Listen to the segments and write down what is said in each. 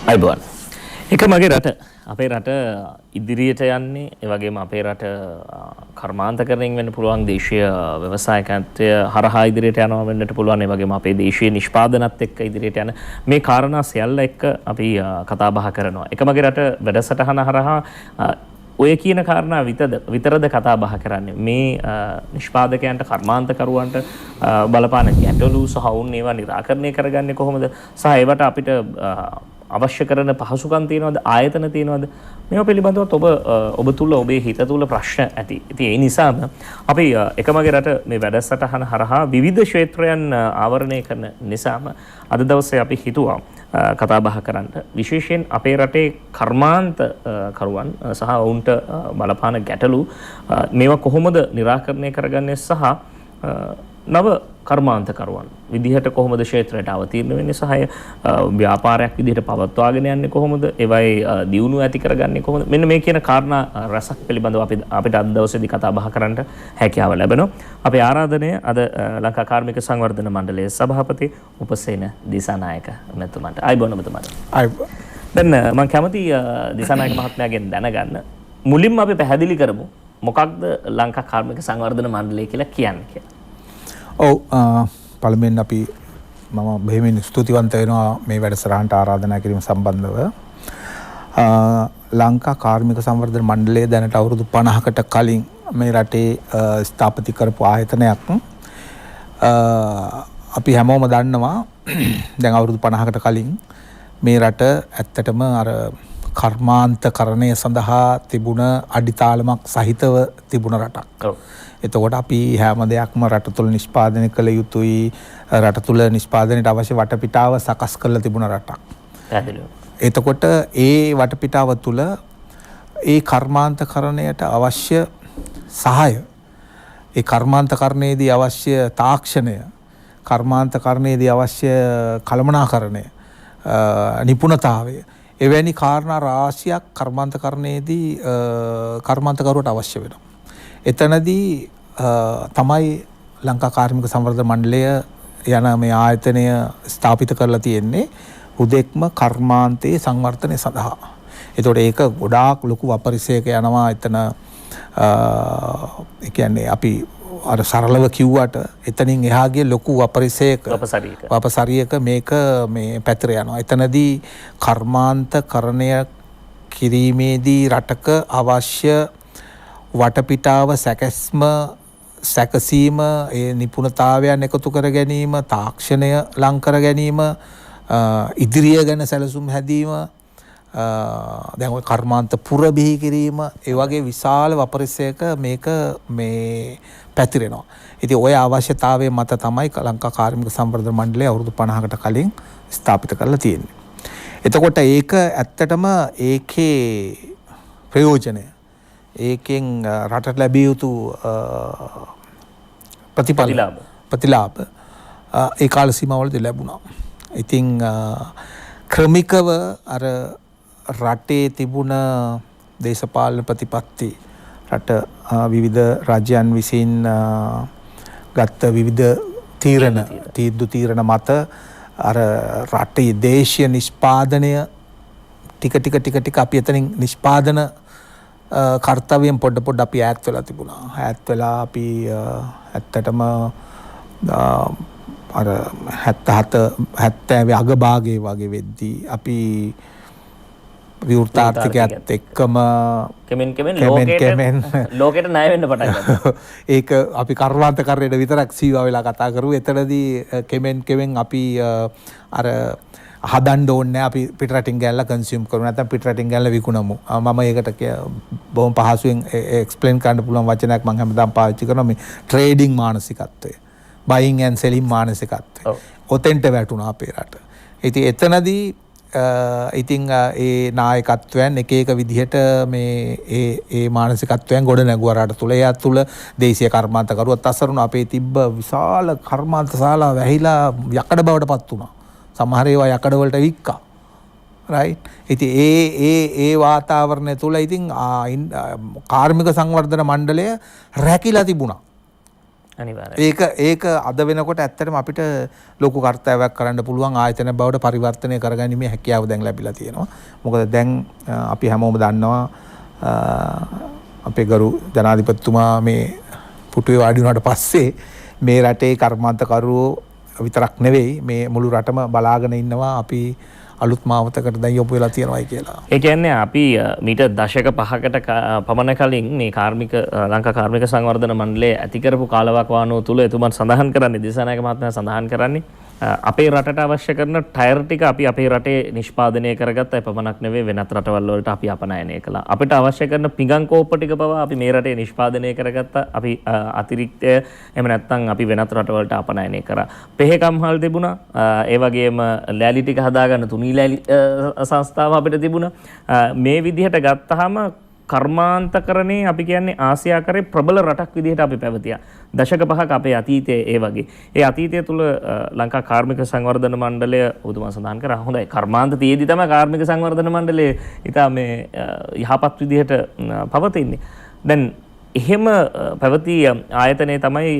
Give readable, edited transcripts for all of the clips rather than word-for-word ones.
අයිබෝන් එක මගේ රට අපේ රට ඉදිරියට යන්නේ ඒ වගේම අපේ රට කර්මාන්තකරණයෙන් වෙන්න පුළුවන් දේශීය ව්‍යවසායකත්වය හරහා ඉදිරියට යනවා වෙන්නට පුළුවන් ඒ වගේම අපේ දේශීය නිෂ්පාදනත් එක්ක ඉදිරියට යන මේ කාරණා සියල්ල එක්ක අපි කතා බහ කරනවා එක මගේ රට වැඩසටහන හරහා ඔය කියන කාරණා විතරද කතා බහ කරන්නේ මේ නිෂ්පාදකයන්ට කර්මාන්තකරුවන්ට බලපාන ගැටලු සහ වුන් ඒවා निराකරණය කරගන්නේ කොහොමද සහ ඒවට අපිට අවශ්‍ය කරන පහසුකම් තියෙනවද ආයතන තියෙනවද මේවා පිළිබඳව ඔබ තුල ඔබේ හිත තුල ප්‍රශ්න ඇති. ඉතින් ඒ නිසාම අපි එකමගේ රට මේ වැඩසටහන හරහා විවිධ ක්ෂේත්‍රයන් ආවරණය කරන නිසාම අද දවසේ අපි හිතුවා කතා බහ කරන්න විශේෂයෙන් අපේ රටේ කර්මාන්ත කරුවන් සහ ඔවුන්ට බලපාන ගැටලු මේවා කොහොමද निराකරණය කරගන්නේ සහ නව කර්මාන්තකරුවන් විදිහට කොහොමද ක්ෂේත්‍රයට අවතීර්ණ වෙන්නේ සහ ව්‍යාපාරයක් විදිහට පවත්වාගෙන යන්නේ කොහොමද ඒවයි දියුණුව ඇති කරගන්නේ කොහොමද මෙන්න මේ කියන කාරණා රසක් පිළිබඳව අපිට අද දවසේදී කතා බහ කරන්න හැකියාව ලැබෙනවා අපේ ආරාධනය අද ලංකා කාර්මික සංවර්ධන මණ්ඩලයේ සභාපති උපසේන දිසානායක මහත්මයාට අයිබෝන් ඔබතුමාට අයිබෝන් දැන් මම කැමති දිසානායක මහත්මයාගෙන් දැනගන්න මුලින්ම අපි පැහැදිලි කරමු මොකක්ද ලංකා කාර්මික සංවර්ධන මණ්ඩලය කියලා කියන්නේ පළමුවෙන් අපි මම බෙහෙමින් ස්තුතිවන්ත වෙනවා මේ වැඩසටහනට ආරාධනා කිරීම සම්බන්ධව. ලංකා කාර්මික සංවර්ධන මණ්ඩලය දැනට අවුරුදු 50කට කලින් මේ රටේ ස්ථාපිත කරපු ආයතනයක්. අපි හැමෝම දන්නවා දැන් අවුරුදු 50කට කලින් මේ රට ඇත්තටම අර කර්මාන්තකරණය සඳහා තිබුණ අඩිතාලමක් සහිතව තිබුණ රටක්. එතකොට අපි හැම දෙයක්ම රට තුළ නිෂ්පාදනය කළ යුතුයි රට තුළ නිෂ්පාදනයට අවශ්‍ය වටපිටාව සකස් කරලා තිබුණ රටක්. එතකොට ඒ වටපිටාව තුළ ඒ කර්මාන්තකරණයට අවශ්‍ය සහාය ඒ කර්මාන්තකරණයේදී අවශ්‍ය තාක්ෂණය කර්මාන්තකරණයේදී අවශ්‍ය කළමනාකරණය නිපුණතාවය එවැනි කාරණා රාශියක් කර්මාන්තකරණයේදී කර්මාන්තකරුවට අවශ්‍ය වෙනවා. එතනදී තමයි ලංකා කාර්මික සංවර්ධන මණ්ඩලය යන මේ ආයතනය ස්ථාපිත කරලා තියෙන්නේ හුදෙක්ම කර්මාන්තයේ සංවර්ධනය සඳහා. ඒතකොට ඒක ගොඩාක් ලොකු වපරිසයක යනවා එතන ඒ කියන්නේ අපි අර සරලව කිව්වට එතනින් එහා ගිය ලොකු වපරිසයක වපසරියක මේක මේ පැතිර යනවා. එතනදී කර්මාන්තකරණය කිරීමේදී රටක අවශ්‍ය වටපිටාව සැකසීම ඒ නිපුණතාවයන් එකතු කර ගැනීම තාක්ෂණය ලං කර ගැනීම ඉදිරිය ගැන සැලසුම් හැදීම දැන් ඔය කර්මාන්ත පුර බිහි කිරීම ඒ වගේ විශාල වපරිසයක මේක මේ පැතිරෙනවා. ඉතින් ওই අවශ්‍යතාවය මත තමයි ලංකා කාර්මික සංවර්ධන මණ්ඩලය අවුරුදු 50කට කලින් ස්ථාපිත කරලා තියෙන්නේ. එතකොට ඒක ඇත්තටම ඒකේ ප්‍රයෝජනය ඒකෙන් රටට ලැබිය යුතු ප්‍රතිලාභ ඒ කාල සීමාවලදී ලැබුණා. ඉතින් ක්‍රමිකව අර රටේ තිබුණ දේශපාලන ප්‍රතිපත්ති රට විවිධ රාජ්‍යයන් විසින් ගත්ත විවිධ තීරණ මත අර රටේ දේශීය නිෂ්පාදනය ටික අපි එතනින් නිෂ්පාදන කර්තව්‍යයෙන් පොඩ අපි ඈත් වෙලා තිබුණා. ඈත් වෙලා අපි ඇත්තටම අර 77 අගභාගයේ වගේ වෙද්දී අපි විවෘතාර්ථකයත් එක්කම කෙමෙන් ලෝකෙට ණය වෙන්න පටන් ගත්තා. ඒක අපි කර්මාන්තකරණයට විතරක් සීවා වෙලා කතා කරුවේ. එතනදී කෙමෙන් අපි අර හදන්න ඕනේ අපි පිටරටින් ගෑල්ලා කන්සියුම් කරමු නැත්නම් පිටරටින් ගෑල්ලා විකුණමු. මම ඒකට බොහොම පහසුවෙන් එක්ස්ප්ලেইন කරන්න පුළුවන් වචනයක් මම හැමදාම පාවිච්චි කරනවා මේ ට්‍රේඩින් මානසිකත්වය. බයින් ඇන්ඩ් සෙලින් මානසිකත්වය. ඔතෙන්ට වැටුණා අපේ රට. ඉතින් එතනදී ඒ නායකත්වයන් එක විදිහට මේ ඒ මානසිකත්වයන් ගොඩ නැගුවා රට තුළ. ඒ තුළ දේශීය කර්මාන්තකරුවත් අසරුණා. අපේ තිබ්බ විශාල කර්මාන්ත ශාලා වැහිලා යකඩ බවට පත් වුණා. සමහර ඒවා යකඩ වලට වික්කා. රයිට්. ඉතින් ඒ වාතාවරණය තුළ ඉතින් කාර්මික සංවර්ධන මණ්ඩලය රැකිලා තිබුණා. අනිවාර්යයෙන්. ඒක අද වෙනකොට ඇත්තටම අපිට ලොකු කර්තව්‍යයක් කරන්න පුළුවන් ආයතන බවට පරිවර්තනය කරගැනීමේ හැකියාව දැන් ලැබිලා තියෙනවා. මොකද දැන් අපි හැමෝම දන්නවා අපේ ගරු ජනාධිපතිතුමා මේ පුටුවේ වාඩි වුණාට පස්සේ මේ රටේ කර්මාන්තකරුවෝ විතරක් නෙවෙයි මේ මුළු රටම බලාගෙන ඉන්නවා අපි අලුත් මාවතකට දැන් යොමු වෙලා තියෙනවායි කියලා. ඒ කියන්නේ අපි මීට දශක 5කට පමණ කලින් මේ ලංකා කාර්මික සංවර්ධන මණ්ඩලයේ ඇති කරපු කාලවකවානුව තුල එතුමන් සඳහන් කරන්නේ දිසානායක මහත්මයා සඳහන් කරන්නේ අපේ රටට අවශ්‍ය කරන ටයර් ටික අපි අපේ රටේ නිෂ්පාදනය කරගත්තා. ඒ පමණක් නෙවෙයි වෙනත් රටවල් වලට අපි අපනයනය කළා. අපිට අවශ්‍ය කරන පිඟන් කෝප්ප ටික පවා අපි මේ රටේ නිෂ්පාදනය කරගත්තා. අපි අතිරික්තය එහෙම නැත්නම් අපි වෙනත් රටවලට අපනයනය කරා. පෙහෙකම්හල් තිබුණා. ඒ වගේම ලෑලි ටික හදාගන්න තුනී ලෑලි සංස්ථාව අපිට තිබුණා. මේ විදිහට ගත්තාම කර්මාන්තකරණේ අපි කියන්නේ ආසියාකරේ ප්‍රබල රටක් විදිහට අපි පැවතියා. දශක 5ක අපේ අතීතයේ ඒ වගේ. ඒ අතීතය තුල ලංකා කාර්මික සංවර්ධන මණ්ඩලය ඔබතුමා සඳහන් කරා හොඳයි. කර්මාන්ත තියේදී තමයි කාර්මික සංවර්ධන මණ්ඩලය ඉතා මේ යහපත් විදිහට පවතින්නේ. දැන් එහෙම පැවති ආයතනයේ තමයි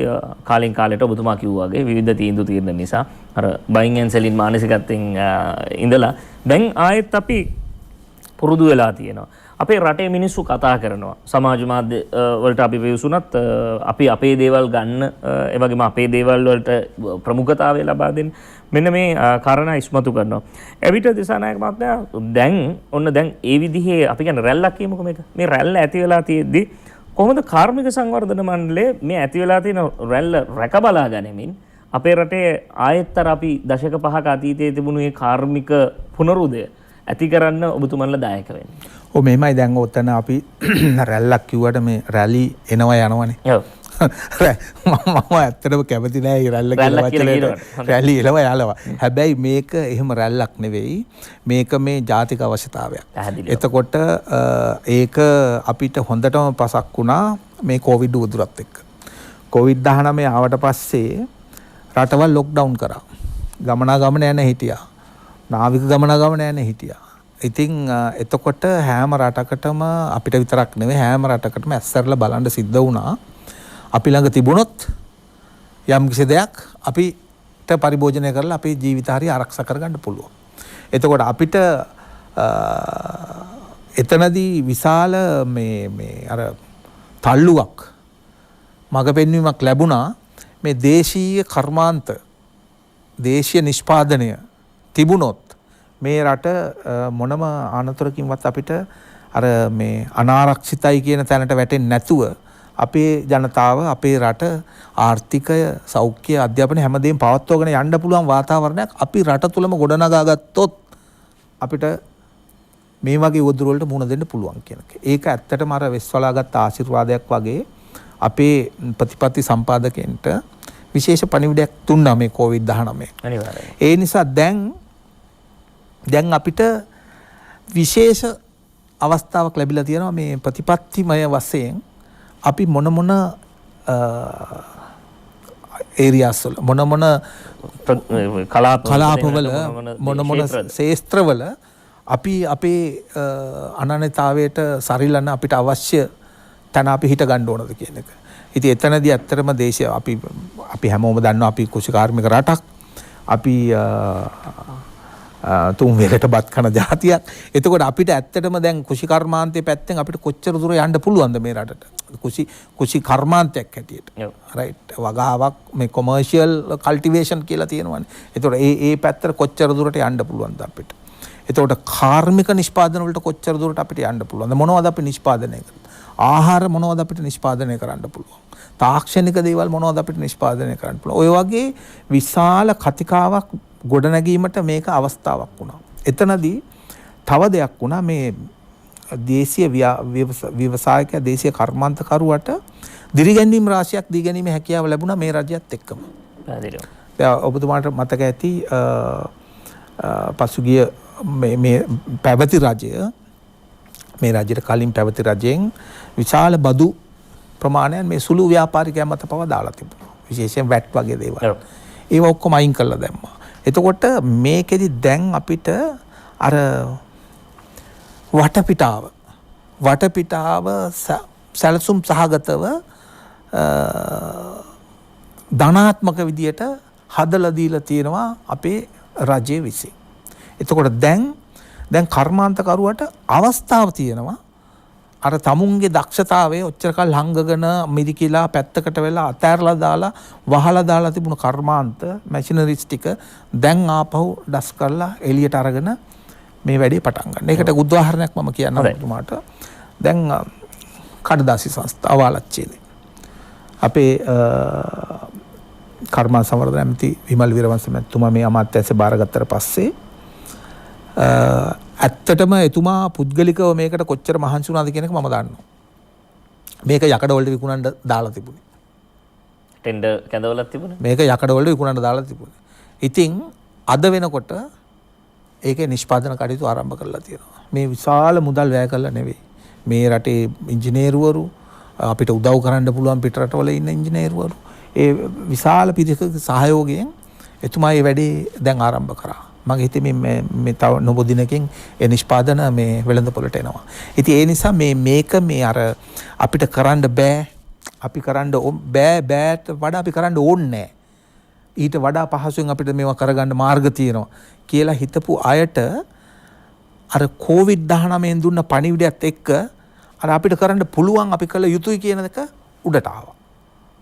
කාලෙන් කාලයට ඔබතුමා කිව්වා වගේ විවිධ තීන්දුව తీරන නිසා අර බයින් ඇන් සෙලින් මානසිකත්වයෙන් ඉඳලා දැන් ආයෙත් අපි පුරුදු වෙලා තියෙනවා. අපේ රටේ මිනිස්සු කතා කරනවා. සමාජ මාධ්‍ය වලට අපි විශ්ුණත් අපි අපේ දේවල් ගන්න ඒ වගේම අපේ දේවල් වලට ප්‍රමුඛතාවය ලබා දෙන්න මෙන්න මේ කාරණා ඉස්මතු කරනවා. එවිට දිසානායක මහත්මයා දැන් ඒ විදිහේ අපි කියන්නේ රැල්ලක් කියමුකෝ මේක. මේ රැල්ල ඇති වෙලා තියෙද්දි කොහොමද කාර්මික සංවර්ධන මණ්ඩලයේ මේ ඇති වෙලා තියෙන රැල්ල රැක බලා ගැනීමෙන් අපේ රටේ ආයෙත්තර අපි දශක 5ක අතීතයේ තිබුණු මේ කාර්මික පුනරුදය ඇති කරන්න ඔබතුමන්ලා දායක වෙන්නේ? ඔව් මෙහෙමයි දැන් ඔතන අපි රැල්ලක් කිව්වට මේ රැලි එනවා යනවනේ. ඔව්. මම ඇත්තටම කැමති නෑ මේ රැල්ල කියලා වචනේට. රැලි එනවා යනවා. හැබැයි මේක එහෙම රැල්ලක් නෙවෙයි. මේක මේ ජාතික අවශ්‍යතාවයක්. එතකොට ඒක අපිට හොඳටම පසක් වුණා මේ කොවිඩ් උදුරත් එක්ක. කොවිඩ්-19 ආවට පස්සේ රටවල් ලොක්ඩවුන් කරා. ගමනාගමන යන හිටියා. නාවික ගමනාගමන යන හිටියා. ඉතින් එතකොට හැම රටකටම අපිට විතරක් නෙවෙයි හැම රටකටම ඇස්සරලා බලන්න සිද්ධ වුණා. අපි ළඟ තිබුණොත් යම් කිසි දෙයක් අපිට පරිභෝජනය කරලා අපේ ජීවිත හරිය ආරක්ෂා කරගන්න පුළුවන්. එතකොට අපිට එතනදී විශාල මේ අර තල්ලුවක් මඟ පෙන්වීමක් ලැබුණා. මේ දේශීය කර්මාන්ත දේශීය නිෂ්පාදනය තිබුණොත් මේ රට මොනම අනතුරකින්වත් අපිට අර මේ අනාරක්ෂිතයි කියන තැනට වැටෙන්නේ නැතුව අපේ ජනතාව අපේ රට ආර්ථිකය සෞඛ්‍ය අධ්‍යාපනය හැමදේම පවත්වාගෙන යන්න පුළුවන් වාතාවරණයක් අපි රට තුලම ගොඩනගා ගත්තොත් අපිට මේ වගේ උදුර වලට මුහුණ දෙන්න පුළුවන් කියන එක. ඒක ඇත්තටම අර වෙස්වලාගත් ආශිර්වාදයක් වගේ අපේ ප්‍රතිපත්ති සම්පාදකයන්ට විශේෂ පණිවිඩයක් දුන්නා මේ කොවිඩ්-19. අනිවාර්යයෙන්. ඒ නිසා දැන් අපිට විශේෂ අවස්ථාවක් ලැබිලා තියෙනවා මේ ප්‍රතිපත්තිමය වශයෙන් අපි මොන ඒරියාස් වල මොන කලාපවල මොන ශේත්‍රවල අපි අපේ අනන්‍යතාවයට සරිලන අපිට අවශ්‍ය තැන අපි හිට ගන්න ඕනද කියන එක. ඉතින් එතනදී ඇත්තටම දේශය අපි හැමෝම දන්නවා අපි කුෂිකාර්මික රටක්. අපි තුන් වේලට බත් කන ජාතියක්. එතකොට අපිට ඇත්තටම දැන් කුෂිකර්මාන්තයේ පැත්තෙන් අපිට කොච්චර දුර යන්න පුළුවන්ද මේ රටට? කුෂි කර්මාන්තයක් හැටියට. රයිට්. වගාවක් මේ කොමර්ෂියල් කල්ටිවේෂන් කියලා තියෙනවානේ. එතකොට ඒ පැත්තට කොච්චර දුරට යන්න පුළුවන්ද අපිට? එතකොට කාර්මික නිෂ්පාදන වලට කොච්චර දුරට අපිට යන්න පුළුවන්ද? මොනවද අපි නිෂ්පාදනය කරන්නේ? ආහාර මොනවද අපිට නිෂ්පාදනය කරන්න පුළුවන්? තාක්ෂණික දේවල් මොනවද අපිට නිෂ්පාදනය කරන්න පුළුවන්? ඔය වගේ විශාල කතිකාවක් ගොඩනැගීමට මේක අවස්ථාවක් වුණා. එතනදී තව දෙයක් වුණා මේ දේශීය ව්‍යවසායකයා දේශීය කර්මාන්තකරුවට දිරිගැන්වීම් රාශියක් දී ගැනීමේ හැකියාව ලැබුණා මේ රජයත් එක්කම. පැහැදිලිව. දැන් ඔබතුමාට මතක ඇති පසුගිය මේ පැවති රජය මේ රජයට කලින් පැවති රජයෙන් විශාල බදු ප්‍රමාණයක් මේ සුළු ව්‍යාපාරිකයන් මත පවා දාලා තිබුණා. විශේෂයෙන් වැට් වගේ දේවල්. ඒව ඔක්කොම අයින් කළා දැම්මා. එතකොට මේකෙදි දැන් අපිට අර වටපිටාව සැලසුම් සහගතව ධනාත්මක විදියට හදලා දීලා තියෙනවා අපේ රජයේ විසින්. එතකොට දැන් කර්මාන්තකරුවට අවස්ථාව තියෙනවා අර තමුන්ගේ දක්ෂතාවයේ ඔච්චර කල් හංගගෙන මිරිකිලා පැත්තකට වෙලා අතෑරලා දාලා වහලා දාලා තිබුණු කර්මාන්ත මැෂිනරිස් ටික දැන් ආපහු ඩස් කරලා එළියට අරගෙන මේ වැඩේ පටන් ගන්න. ඒකට උදාහරණයක් මම කියන්නම් ඔබතුමාට. දැන් කඩදාසි සංස්ථාව ආලච්චියේ අපේ කර්මාන්ත සංවර්ධන ඇමති විමල් වීරවංශ මැතිතුමා මේ අමාත්‍යාංශය බාරගත්තට පස්සේ ඇත්තටම එතුමා පුද්ගලිකව මේකට කොච්චර මහන්සි වුණාද කියන එක මම දන්නවා. මේක යකඩ වලට විකුණන්න දාලා තිබුණේ. ටෙන්ඩර් කැඳවලක් තිබුණේ. මේක යකඩ වලට විකුණන්න දාලා තිබුණේ. ඉතින් අද වෙනකොට ඒකේ නිෂ්පාදන කටයුතු ආරම්භ කරලා තියෙනවා. මේ විශාල මුදල් වැය කරලා නෙවෙයි. මේ රටේ ඉංජිනේරුවරු අපිට උදව් කරන්න පුළුවන් පිට රටවල ඉන්න ඉංජිනේරුවරු ඒ විශාල පිරිසක සහයෝගයෙන් එතුමා මේ වැඩේ දැන් ආරම්භ කරා. මගේ හිතේ මේ තව නොබෝ දිනකින් ඒ නිෂ්පාදන මේ වෙළඳපොළට එනවා. ඉතින් ඒ නිසා මේක මේ අර අපිට කරන්න බෑ අපි කරන්න බෑට වඩා අපි කරන්න ඕනේ නැහැ. ඊට වඩා පහසුවෙන් අපිට මේවා කරගන්න මාර්ග තියෙනවා කියලා හිතපු අයට අර COVID-19 දුන්න පණිවිඩයත් එක්ක අර අපිට කරන්න පුළුවන් අපි කළ යුතුයි කියන එක උඩට ආවා.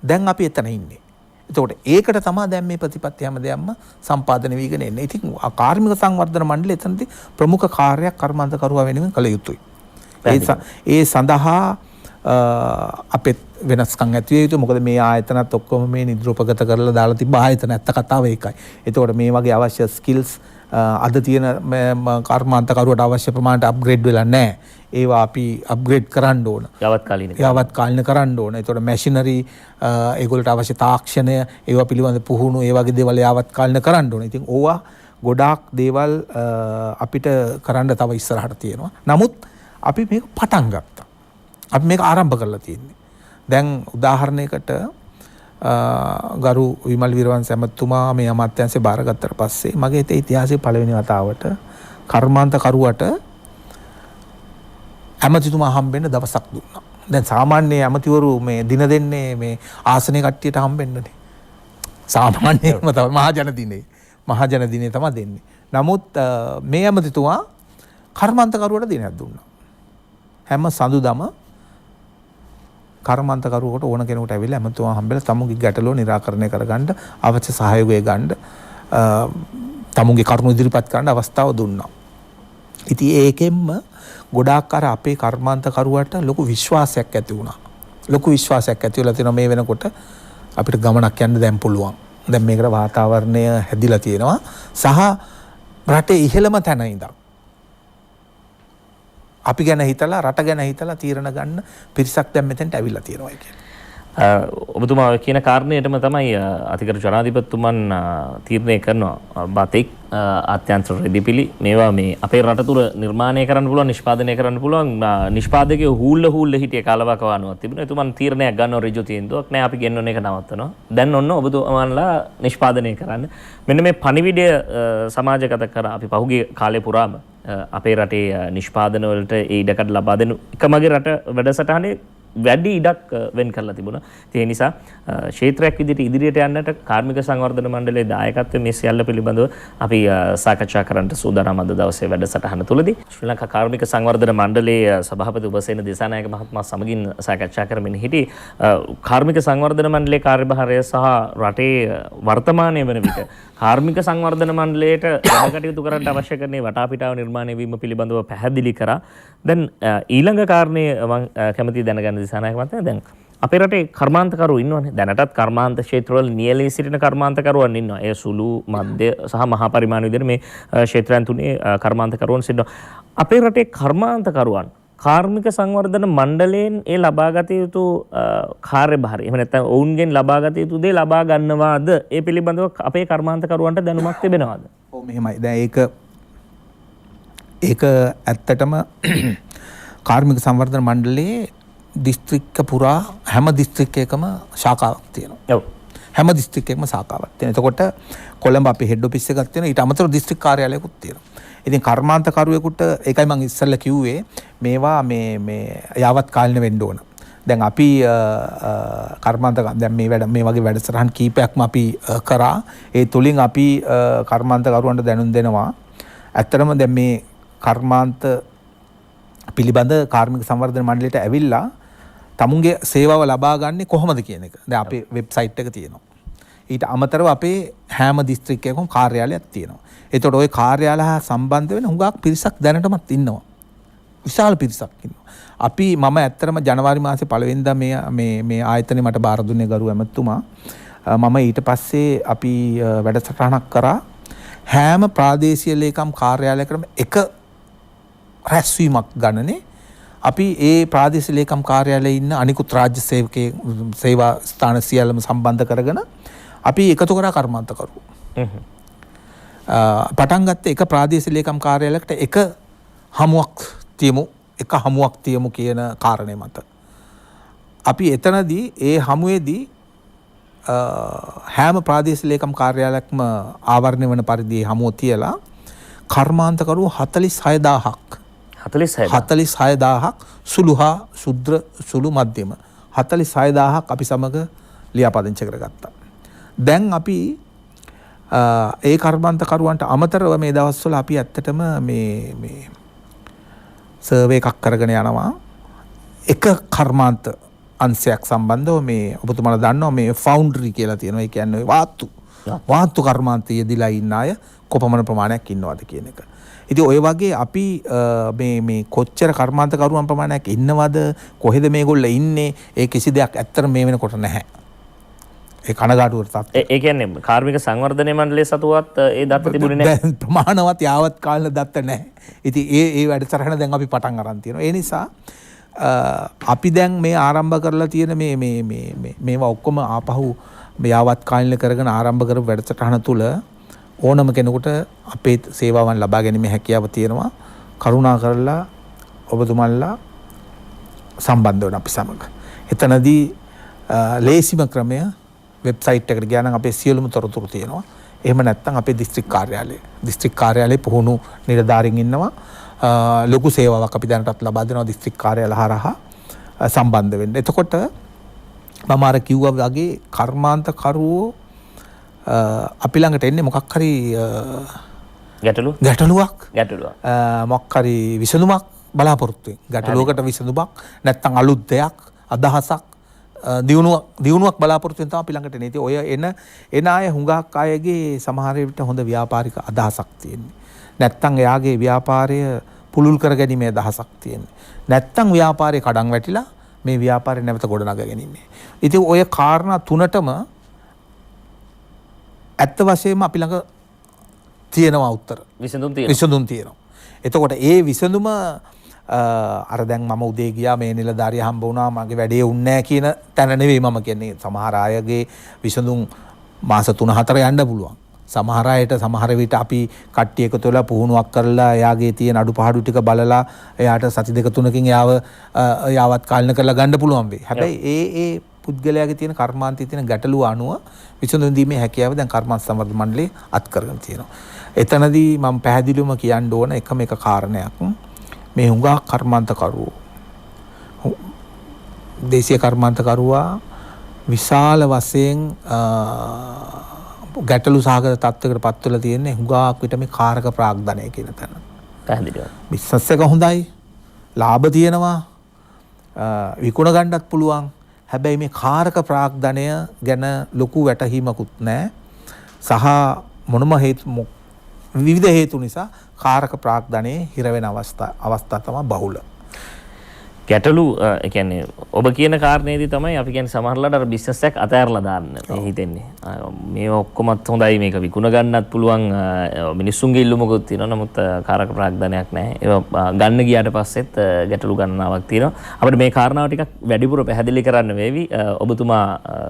දැන් අපි එතන ඉන්නේ. එතකොට ඒකට තමයි දැන් මේ ප්‍රතිපත්ති හැමදේම සම්පාදනය වීගෙන එන්නේ. ඉතින් කාර්මික සංවර්ධන මණ්ඩලය එතනදී ප්‍රමුඛ කාර්යයක් කර්මාන්තකරුවා වෙනුවෙන් කළ යුතුයි. ඒ සඳහා අපේ වෙනස්කම් ඇති විය යුතුයි. මොකද මේ ආයතනත් ඔක්කොම මේ නිද්‍රෝපගත කරලා දාලා තිබ්බ ආයතන ඇත්ත කතාව ඒකයි. එතකොට මේ වගේ අවශ්‍ය ස්කිල්ස් අද තියෙන කර්මාන්තකරුවට අවශ්‍ය ප්‍රමාණයට අප්ග්‍රේඩ් වෙලා නැහැ. ඒවා අපි අප්ග්‍රේඩ් කරන්න ඕන. යාවත්කාලින කරන්න ඕන. එතකොට මැෂිනරි ඒගොල්ලට අවශ්‍ය තාක්ෂණය ඒවා පිළිබඳ පුහුණු ඒ වගේ දේවල් යාවත්කාලින කරන්න ඕන. ඉතින් ඕවා ගොඩාක් දේවල් අපිට කරන්න තව ඉස්සරහට තියෙනවා. නමුත් අපි මේක පටන් ගත්තා. අපි මේක ආරම්භ කරලා තියෙන්නේ. දැන් උදාහරණයකට ගරු විමල් වීරවංශ ඇමතුමා මේ අමාත්‍යාංශය බාරගත්තට පස්සේ මගේ හිතේ ඉතිහාසයේ පළවෙනි වතාවට කර්මාන්තකරුවට ඇමතිතුමා හම්බෙන්න දවසක් දුන්නා. දැන් සාමාන්‍ය ඇමතිවරු මේ දින දෙන්නේ මේ ආසනේ කට්ටියට හම්බෙන්නනේ. සාමාන්‍යයෙන්ම තමයි මහජන දිනේ තමයි දෙන්නේ. නමුත් මේ ඇමතිතුමා කර්මාන්තකරුවට දිනයක් දුන්නා. හැම සඳුදාම කර්මාන්තකරුවෙකුට ඕන කෙනෙකුට ඇවිල්ලා ඇමතුමා හම්බෙලා තමුන්ගේ ගැටලුව निराකරණය කරගන්න අවශ්‍ය සහයෝගය ගන්න තමුන්ගේ කරුණු ඉදිරිපත් කරන්න අවස්ථාව දුන්නා. ඉතින් ඒකෙන්ම ගොඩාක් අර අපේ කර්මාන්තකරුවට ලොකු විශ්වාසයක් ඇති වුණා. ලොකු විශ්වාසයක් ඇති වෙලා තියෙනවා මේ වෙනකොට අපිට ගමනක් යන්න දැන් පුළුවන්. දැන් මේකට වාතාවරණය හැදිලා තියෙනවා සහ රටේ ඉහළම තැන ඉඳන් අපි ගැන හිතලා රට ගැන හිතලා තීරණ ගන්න පිරිසක් දැන් මෙතෙන්ට ඇවිල්ලා තියෙනවා කියන්නේ. ඔබතුමා කියන කාරණේටම තමයි අතිගරු ජනාධිපතිතුමන් තීරණය කරනවා බතෙක් ආත්‍යන්තර රෙදිපිලි මේවා මේ අපේ රට තුර නිර්මාණය කරන්න පුළුවන් නිෂ්පාදනය කරන්න පුළුවන් නිෂ්පාදකයෝ හූල්ල හිටිය කාලවකවානුවක් තිබුණා. එතුමන් තීරණයක් ගන්නවා ඍජු තීන්දුවක් නෑ අපි ගෙන්නන එක නවත්තනවා. දැන් ඔන්න ඔබතුමාලා නිෂ්පාදනය කරන්න. මෙන්න මේ පණිවිඩය සමාජගත කරා අපි පහුගිය කාලේ පුරාම අපේ රටේ නිෂ්පාදන වලට ඒ ඉඩකඩ ලබා දෙනු එකමගේ රට වැඩසටහනේ වැඩි ඉඩක් වෙන් කරලා තිබුණා. ඒ නිසා ක්ෂේත්‍රයක් විදිහට ඉදිරියට යන්නට කාර්මික සංවර්ධන මණ්ඩලයේ දායකත්වය මේ සියල්ල පිළිබඳව අපි සාකච්ඡා කරන්නට සූදානම් අද දවසේ වැඩසටහන තුලදී ශ්‍රී ලංකා කාර්මික සංවර්ධන මණ්ඩලයේ සභාපති උපසේන දිසානායක මහත්මයා සමගින් සාකච්ඡා කරමින් සිටි කාර්මික සංවර්ධන මණ්ඩලයේ කාර්යභාරය සහ රටේ වර්තමානයේ වන විට කාර්මික සංවර්ධන මණ්ඩලයට වැඩ කටයුතු කරන්න අවශ්‍ය කරන වටාපිටාව නිර්මාණය වීම පිළිබඳව පැහැදිලි කරා. දැන් ඊළඟ කාරණේ මම කැමතියි දැනගන්න දිසානායක මහත්මයා දැන් අපේ රටේ කර්මාන්තකරු ඉන්නවනේ. දැනටත් කර්මාන්ත ක්ෂේත්‍රවල නියැලී සිටින කර්මාන්තකරුවන් ඉන්නවා. ඒ සුළු මධ්‍ය සහ මහා පරිමාණ විදිහට මේ ක්ෂේත්‍රයන් තුනේ කර්මාන්තකරුවන් සිටිනවා. අපේ රටේ කර්මාන්තකරුවන් කාර්මික සංවර්ධන මණ්ඩලයෙන් ඒ ලබාගත යුතු කාර්යභාරය එහෙම නැත්නම් ඔවුන්ගෙන් ලබාගත යුතු දේ ලබා ගන්නවාද ඒ පිළිබඳව අපේ කර්මාන්තකරුවන්ට දැනුමක් තිබෙනවද? ඔව් මෙහෙමයි. දැන් ඒක ඇත්තටම කාර්මික සංවර්ධන මණ්ඩලයේ දිස්ත්‍රික්ක පුරා හැම දිස්ත්‍රික්කයකම ශාඛාවක් තියෙනවා. ඔව්. හැම දිස්ත්‍රික්කයකම ශාඛාවක් තියෙනවා. එතකොට කොළඹ අපේ හෙඩ් ඔෆිස් එකක් තියෙනවා. ඊට අමතරව දිස්ත්‍රික් කාර්යාලයකුත් තියෙනවා. ඉතින් කර්මාන්තකරුවෙකුට ඒකයි මම ඉස්සෙල්ලා කිව්වේ මේවා මේ යාවත් කාලින වෙන්න ඕන. දැන් අපි කර්මාන්ත දැන් මේ වගේ වැඩසටහන් කීපයක්ම අපි කරා. ඒ තුලින් අපි කර්මාන්තකරුවන්ට දැනුම් දෙනවා. ඇත්තටම දැන් මේ කර්මාන්ත පිළිබඳ කාර්මික සංවර්ධන මණ්ඩලයට ඇවිල්ලා තමුන්ගේ සේවාව ලබා ගන්නේ කොහොමද කියන එක. දැන් අපේ වෙබ්සයිට් එක තියෙනවා. ඊට අමතරව අපේ හැම දිස්ත්‍රික්කයකම කාර්යාලයක් තියෙනවා. එතකොට ওই කාර්යාල හා සම්බන්ධ වෙන හුඟක් පිරිසක් දැනටමත් ඉන්නවා. විශාල පිරිසක් ඉන්නවා. අපි මම ඇත්තටම ජනවාරි මාසේ පළවෙනිදා මේ ආයතනේ මට බාර දුන්නේ ගරු ඇමතුමා. මම ඊට පස්සේ අපි වැඩසටහනක් කරා හැම ප්‍රාදේශීය ලේකම් කාර්යාලයකටම එක රැස්වීමක් ගණනේ අපි ඒ ප්‍රාදේශීය ලේකම් කාර්යාලයේ ඉන්න අනිකුත් රාජ්‍ය සේවා ස්ථාන සියල්ලම සම්බන්ධ කරගෙන අපි එකතු කරා කර්මාන්තකරු. පටන් ගත්තේ එක ප්‍රාදේශීය ලේකම් කාර්යාලයකට එක හමුවක් තියමු කියන කාරණය මත. අපි එතනදී ඒ හමුවේදී හැම ප්‍රාදේශීය ලේකම් කාර්යාලයක්ම ආවරණය වන පරිදි හමුව තියලා කර්මාන්තකරු 46000ක් 46000ක් සුළු හා ශුද්‍ර සුළු මධ්‍යම 46000ක් අපි සමග ලියාපදිංචි කරගත්තා. දැන් අපි ඒ කර්මාන්තකරුවන්ට අමතරව මේ දවස්වල අපි ඇත්තටම මේ සර්වේ එකක් කරගෙන යනවා. එක කර්මාන්ත අංශයක් සම්බන්ධව මේ ඔබතුමාලා දන්නවා මේ ෆවුන්ඩරි කියලා තියෙනවා. ඒ කියන්නේ වාත්තු කර්මාන්තයේ යෙදিলা ඉන්න අය කොපමණ ප්‍රමාණයක් ඉන්නවද කියන එක. ඉතින් ඔය වගේ අපි මේ කොච්චර කර්මාන්තකරුවන් ප්‍රමාණයක් ඉන්නවද කොහෙද මේගොල්ලෝ ඉන්නේ ඒ කිසි දෙයක් ඇත්තට මේ වෙනකොට නැහැ. ඒ කනගාටුවට තත්ත්වය. ඒ කියන්නේ කාර්මික සංවර්ධන මණ්ඩලයේ සතුවත් ඒ දත්ත තිබුණේ නැහැ. ප්‍රමාණවත් යාවත් කාලේ දත්ත නැහැ. ඉතින් ඒ වැඩසටහන දැන් අපි පටන් අරන් තියෙනවා. ඒ නිසා අපි දැන් මේ ආරම්භ කරලා තියෙන මේවා ඔක්කොම ආපහු යාවත් කාලින කරගෙන ආරම්භ කරපු වැඩසටහන තුල ඕනම කෙනෙකුට අපේ සේවාවන් ලබා ගැනීමේ හැකියාව තියෙනවා. කරුණා කරලා ඔබතුමන්ලා සම්බන්ධ වෙන්න අපි සමග. එතනදී ලේසිම ක්‍රමය වෙබ්සයිට් එකට ගියා නම් අපේ සියලුම තොරතුරු තියෙනවා. එහෙම නැත්නම් අපේ දිස්ත්‍රික් කාර්යාලයේ පුහුණු නිලධාරීන් ඉන්නවා. ලොකු සේවාවක් අපි දැනටත් ලබා දෙනවා දිස්ත්‍රික් කාර්යාල හරහා සම්බන්ධ වෙන්න. එතකොට මම අර කිව්වා වගේ කර්මාන්තකරුවෝ අපි ළඟට එන්නේ මොකක් හරි ගැටලුවක් මොකක් හරි විසඳුමක් බලාපොරොත්තු වෙන. ගැටලුවකට විසඳුමක් නැත්නම් අලුත් දෙයක් අදහසක් දියුණුවක් බලාපොරොත්තු වෙන තමයි අපි ළඟට එන්නේ. ඉතින් ඔය එන අය හුඟක් අයගේ සමහර විට හොඳ ව්‍යාපාරික අදහසක් තියෙන්නේ. නැත්තම් එයාගේ ව්‍යාපාරය පුළුල් කරගැනීමේ අදහසක් තියෙන්නේ. නැත්තම් ව්‍යාපාරේ කඩන් වැටිලා මේ ව්‍යාපාරේ නැවත ගොඩනගාගෙන ඉන්නේ. ඉතින් ඔය කාරණා තුනටම ඇත්ත වශයෙන්ම අපි ළඟ තියෙනවා උත්තර. විසඳුම් තියෙනවා. එතකොට ඒ විසඳුම අර දැන් මම උදේ ගියා මේ නිලධාරිය හම්බ වුණා මගේ වැඩේ උන්නේ නැහැ කියන තැන නෙවෙයි මම කියන්නේ. සමහර අයගේ විසඳුම් මාස 3-4 යන්න පුළුවන්. සමහර අයට සමහර විට අපි කට්ටිය එකතු වෙලා පුහුණුවක් කරලා එයාගේ තියෙන අඩුපාඩු ටික බලලා එයාට සති 2-3කින් යාවත් කාලින කරලා ගන්න පුළුවන් වෙයි. හැබැයි ඒ පුද්ගලයාගේ තියෙන කර්මාන්තයේ තියෙන ගැටලුව අනුව විසඳුම් දීමේ හැකියාව දැන් කර්මාන්ත සංවර්ධන මණ්ඩලයේ අත් කරගෙන තියෙනවා. එතනදී මම පැහැදිලිවම කියන්න ඕන එකම එක කාරණයක් මේ හුඟා කර්මාන්තකරුවෝ දේශීය කර්මාන්තකරුවා විශාල වශයෙන් ගැටලු සහගත තත්ත්වයකට පත් වෙලා තියෙන්නේ හුඟක් විට මේ කාරක ප්‍රාග්ධනය කියන තැන. පැහැදිලිව. බිස්නස් එක හොඳයි. ලාභ තියෙනවා. විකුණ ගන්නත් පුළුවන්. හැබැයි මේ කාරක ප්‍රාග්ධනය ගැන ලොකු වැටහීමකුත් නැහැ. සහ මොනම විවිධ හේතු නිසා කාරක ප්‍රාග්ධනයේ හිර වෙන අවස්ථා තමයි බහුල. ගැටලු ඒ කියන්නේ ඔබ කියන කාරණේදී තමයි අපි කියන්නේ සමහරලාට අර බිස්නස් එකක් අතහැරලා දාන්න හිතෙන්නේ. මේ ඔක්කොමත් හොඳයි මේක විකුණ ගන්නත් පුළුවන් මිනිස්සුන්ගේ ඉල්ලුමකුත් තියෙනවා. නමුත් කාරක ප්‍රාග්ධනයක් නැහැ. ඒවා ගන්න ගියාට පස්සෙත් ගැටලු ගණනාවක් තියෙනවා. අපිට මේ කාරණාව ටිකක් වැඩිපුර පැහැදිලි කරන්න වේවි. ඔබතුමා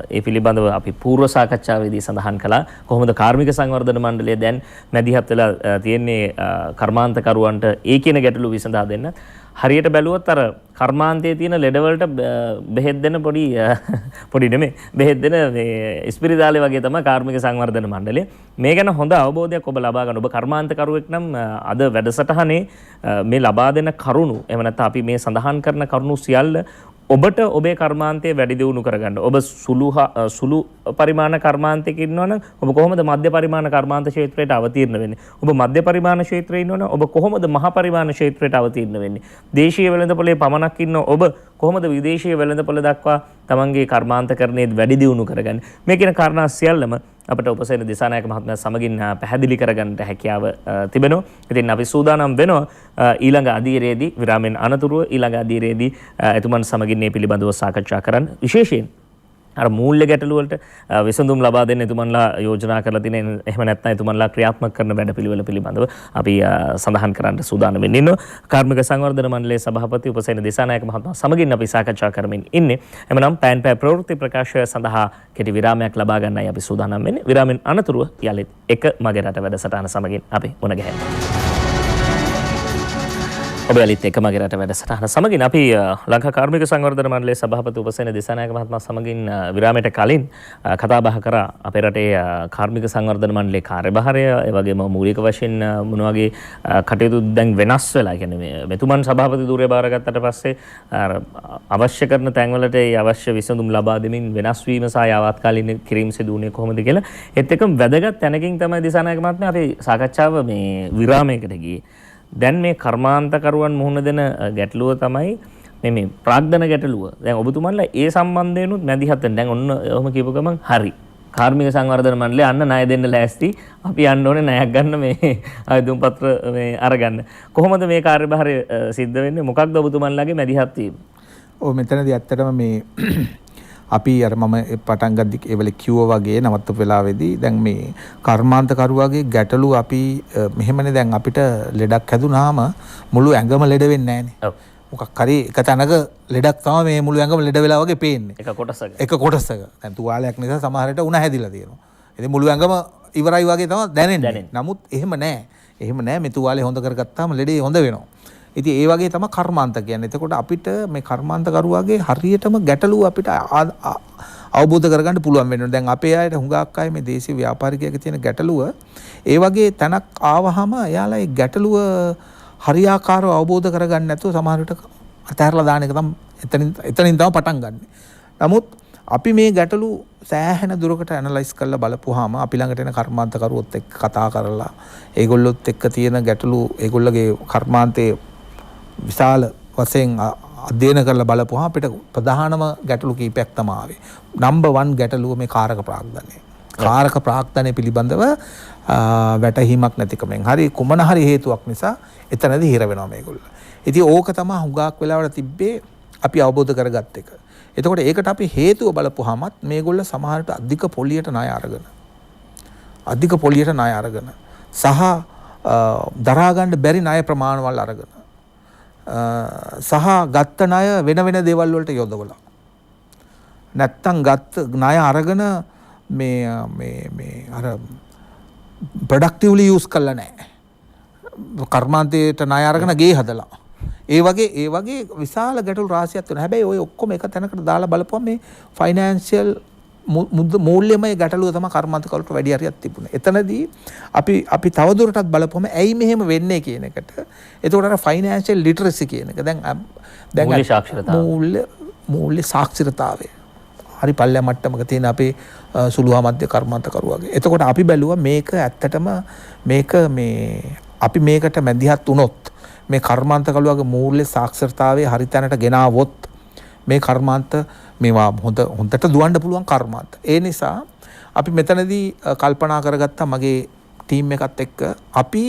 ඒ පිළිබඳව අපි පූර්ව සාකච්ඡාවේදී සඳහන් කළා කොහොමද කාර්මික සංවර්ධන මණ්ඩලය දැන් මැදිහත් වෙලා තියෙන්නේ කර්මාන්තකරුවන්ට ඒ කියන ගැටලු විසඳා දෙන්න. හරියට බැලුවොත් අර කර්මාන්තයේ තියෙන ලෙඩවලට බෙහෙත් දෙන පොඩි නෙමෙයි බෙහෙත් දෙන මේ ස්පිරිතාලේ වගේ තමයි කාර්මික සංවර්ධන මණ්ඩලය. මේ ගැන හොඳ අවබෝධයක් ඔබ ලබා ගන්න. ඔබ කර්මාන්තකරුවෙක් නම් අද වැඩසටහනේ මේ ලබා දෙන කරුණු එහෙම නැත්නම් අපි මේ සඳහන් කරන කරුණු සියල්ල ඔබට ඔබේ කර්මාන්තය වැඩි දියුණු කරගන්න. ඔබ සුළු පරිමාණ කර්මාන්තයක ඉන්නවනම් ඔබ කොහොමද මධ්‍ය පරිමාණ කර්මාන්ත ක්ෂේත්‍රයට අවතීර්ණ වෙන්නේ? ඔබ මධ්‍ය පරිමාණ ක්ෂේත්‍රයේ ඉන්නවනම් ඔබ කොහොමද මහ පරිමාණ ක්ෂේත්‍රයට අවතීර්ණ වෙන්නේ? දේශීය වෙළඳපොලේ පමණක් ඉන්න ඔබ කොහොමද විදේශීය වෙළඳපොළ දක්වා තමන්ගේ කර්මාන්තකරණයේ වැඩි දියුණු කරගන්නේ? මේ කියන කාරණා සියල්ලම අපට උපසේන දිසානායක මහත්මයා සමගින් පැහැදිලි කරගන්නට හැකියාව තිබෙනවා. ඉතින් අපි සූදානම් වෙනවා ඊළඟ අධීරයේදී විරාමෙන් අනතුරුව ඊළඟ අධීරයේදී එතුමන් සමගින් මේ පිළිබඳව සාකච්ඡා කරන්න. විශේෂයෙන් අර මූල්‍ය ගැටලු වලට විසඳුම් ලබා දෙන්න එතුමන්ලා යෝජනා කරලා තියෙන එහෙම නැත්නම් එතුමන්ලා ක්‍රියාත්මක කරන වැඩපිළිවෙල පිළිබඳව අපි සඳහන් කරන්න සූදානම් වෙන්නේ ඉන්නවා. කාර්මික සංවර්ධන මණ්ඩලයේ සභාපති උපසේන දිසානායක මහත්මයා සමගින් අපි සාකච්ඡා කරමින් ඉන්නේ. එමනම් පෑන් පෑ ප්‍රවෘත්ති ප්‍රකාශය සඳහා කෙටි විරාමයක් ලබා ගන්නයි අපි සූදානම් වෙන්නේ. විරාමෙන් අනතුරුව යලිත් එක මගේ රට වැඩසටහන සමගින් අපි මුණ ගැහෙනවා. ඔබ යලිත් එක මගේ රට වැඩසටහන සමගින් අපි ලංකා කාර්මික සංවර්ධන මණ්ඩලයේ සභාපති උපසේන දිසානායක මහත්මයා සමගින් විරාමයට කලින් කතා බහ කරා අපේ රටේ කාර්මික සංවර්ධන මණ්ඩලයේ කාර්යභාරය ඒ වගේම මූලික වශයෙන් මොන වගේ කටයුතු දැන් වෙනස් වෙලා කියන්නේ මෙතුමන් සභාපති ධූරය බාරගත්තට පස්සේ අවශ්‍ය කරන තැන්වලට ඒ අවශ්‍ය විසඳුම් ලබා දෙමින් වෙනස් වීම සහ යාවත්කාලින කිරීම සිදු වුණේ කොහොමද කියලා ඒත් එක්කම වැදගත් තැනකින් තමයි දිසානායක මහත්මයා අපි සාකච්ඡාව මේ විරාමයකට ගියේ. දැන් මේ කර්මාන්තකරුවන් මුහුණ දෙන ගැටලුව තමයි මේ ප්‍රාග්ධන ගැටලුව. දැන් ඔබතුමන්ලා ඒ සම්බන්ධයෙන්ුත් මැදිහත් වෙන. දැන් ඔන්න ඔහොම කියපු ගමන් හරි. කාර්මික සංවර්ධන මණ්ඩලය අන්න ණය දෙන්න ලෑස්ති. අපි යන්න ඕනේ ණයක් ගන්න මේ ආයුධම් පත්‍ර මේ අරගන්න. කොහොමද මේ කාර්යභාරය සිද්ධ වෙන්නේ? මොකක්ද ඔබතුමන්ලාගේ මැදිහත් වීම? ඔව් මෙතනදී ඇත්තටම මේ අපි අර මම පටන් ගද්දි ඒවල කිව්වා වගේ නවත්ත වෙලාවේදී දැන් මේ කර්මාන්තකරුවාගේ ගැටලු අපි මෙහෙමනේ දැන් අපිට ලෙඩක් හැදුනාම මුළු ඇඟම ලෙඩ වෙන්නේ නැහනේ. ඔව්. මොකක් හරි එක තැනක ලෙඩක් තමයි මේ මුළු ඇඟම ලෙඩ වෙලා වගේ පේන්නේ. එක කොටසක. දැන් තුවාලයක් නිසා සමහරට උණ හැදිලා තියෙනවා. ඉතින් මුළු ඇඟම ඉවරයි වගේ තමයි දැනෙන්නේ. නමුත් එහෙම නැහැ. එහෙම නැහැ. මේ තුවාලේ හොඳ කරගත්තාම ලෙඩේ හොඳ වෙනවා. ඉතින් ඒ වගේ තමයි කර්මාන්ත කියන්නේ. එතකොට අපිට මේ කර්මාන්තකරුවාගේ හරියටම ගැටලුව අපිට අවබෝධ කරගන්න පුළුවන් වෙනවා. දැන් අපේ අයට හුඟක් අය මේ දේශීය ව්‍යාපාරිකයෙක් තියෙන ගැටලුව ඒ වගේ තැනක් ආවහම එයාලා ඒ ගැටලුව හරියාකාරව අවබෝධ කරගන්න නැතුව සමහර විට අතහැරලා දාන එක තමයි එතනින් තමයි පටන් ගන්න. නමුත් අපි මේ ගැටලු සෑහෙන දුරකට ඇනලයිස් කරලා බලපුවාම අපි ළඟට එන කර්මාන්තකරුවොත් එක්ක කතා කරලා ඒගොල්ලොත් එක්ක තියෙන ගැටලු ඒගොල්ලගේ කර්මාන්තයේ විශාල වශයෙන් අධ්‍යයන කරලා බලපුවහම අපිට ප්‍රධානම ගැටලු කීපයක් තමයි ආවේ. නම්බර් 1 ගැටලුව මේ කාරක ප්‍රාග්ධනය. කාරක ප්‍රාග්ධනය පිළිබඳව වැටහීමක් නැතිකමෙන් හරි කුමන හරි හේතුවක් නිසා එතනදී හිර වෙනවා මේගොල්ලෝ. ඉතින් ඕක තමයි හුඟක් වෙලාවට තිබ්බේ අපි අවබෝධ කරගත්ත එක. එතකොට ඒකට අපි හේතුව බලපුවාමත් මේගොල්ලෝ සමහරට අධික පොලියට ණය අරගෙන සහ දරා ගන්න බැරි ණය ප්‍රමාණවල් අරගෙන සහ ගත්ත ණය වෙන දේවල් වලට යොදවලා නැත්තම් ගත්ත ණය අරගෙන මේ අර ප්‍රොඩක්ටිව්ලි යූස් කරලා නැහැ. කර්මාන්තයට ණය අරගෙන ගේ හදලා. ඒ වගේ විශාල ගැටලු රාශියක් තියෙනවා. හැබැයි ඔය ඔක්කොම එක තැනකට දාලා බලපුවම මේ ෆයිනෑන්ෂියල් මූල්‍යමය ගැටලුව තමයි කර්මාන්තකරුට වැඩි හරියක් තිබුණේ. එතනදී අපි තවදුරටත් බලපුවම ඇයි මෙහෙම වෙන්නේ කියන එකට. එතකොට අර ෆයිනෑන්ෂියල් ලිටරසි කියන එක දැන් මූල්‍ය සාක්ෂරතාවය හරි පල්ලෙය මට්ටමක තියෙන අපේ සුළු හා මධ්‍ය කර්මාන්තකරුවාගේ. එතකොට අපි බැලුවා මේක ඇත්තටම අපි මේකට මැදිහත් වුණොත් මේ කර්මාන්තකරුවාගේ මූල්‍ය සාක්ෂරතාවයේ හරි තැනට ගෙනාවොත් මේ කර්මාන්ත මේවා හොඳට දුවන්න පුළුවන් කර්මාන්ත. ඒ නිසා අපි මෙතනදී කල්පනා කරගත්තා මගේ ටීම් එකත් එක්ක අපි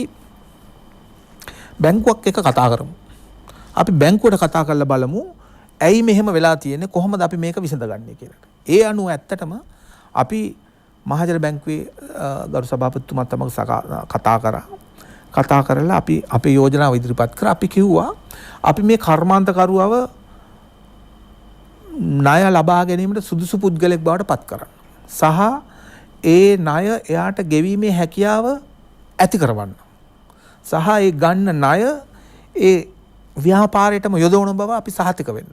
බැංකුවක් එක්ක කතා කරමු. අපි බැංකුවට කතා කරලා බලමු ඇයි මෙහෙම වෙලා තියෙන්නේ, කොහොමද අපි මේක විසඳගන්නේ කියලා. ඒ අනුව ඇත්තටම අපි මහජන බැංකුවේ ගරු සභාපතිතුමාත් සමග කතා කරලා අපි අපේ යෝජනාව ඉදිරිපත් කරා. අපි කිව්වා අපි මේ කර්මාන්තකරුවව ණය ලබා ගැනීමට සුදුසු පුද්ගලෙක් බවට පත් කරන්න. සහ ඒ ණය එයාට ගෙවීමේ හැකියාව ඇති කරවන්න. සහ ඒ ගන්න ණය ඒ ව්‍යාපාරයටම යොදවන බව අපි සහතික වෙන්න.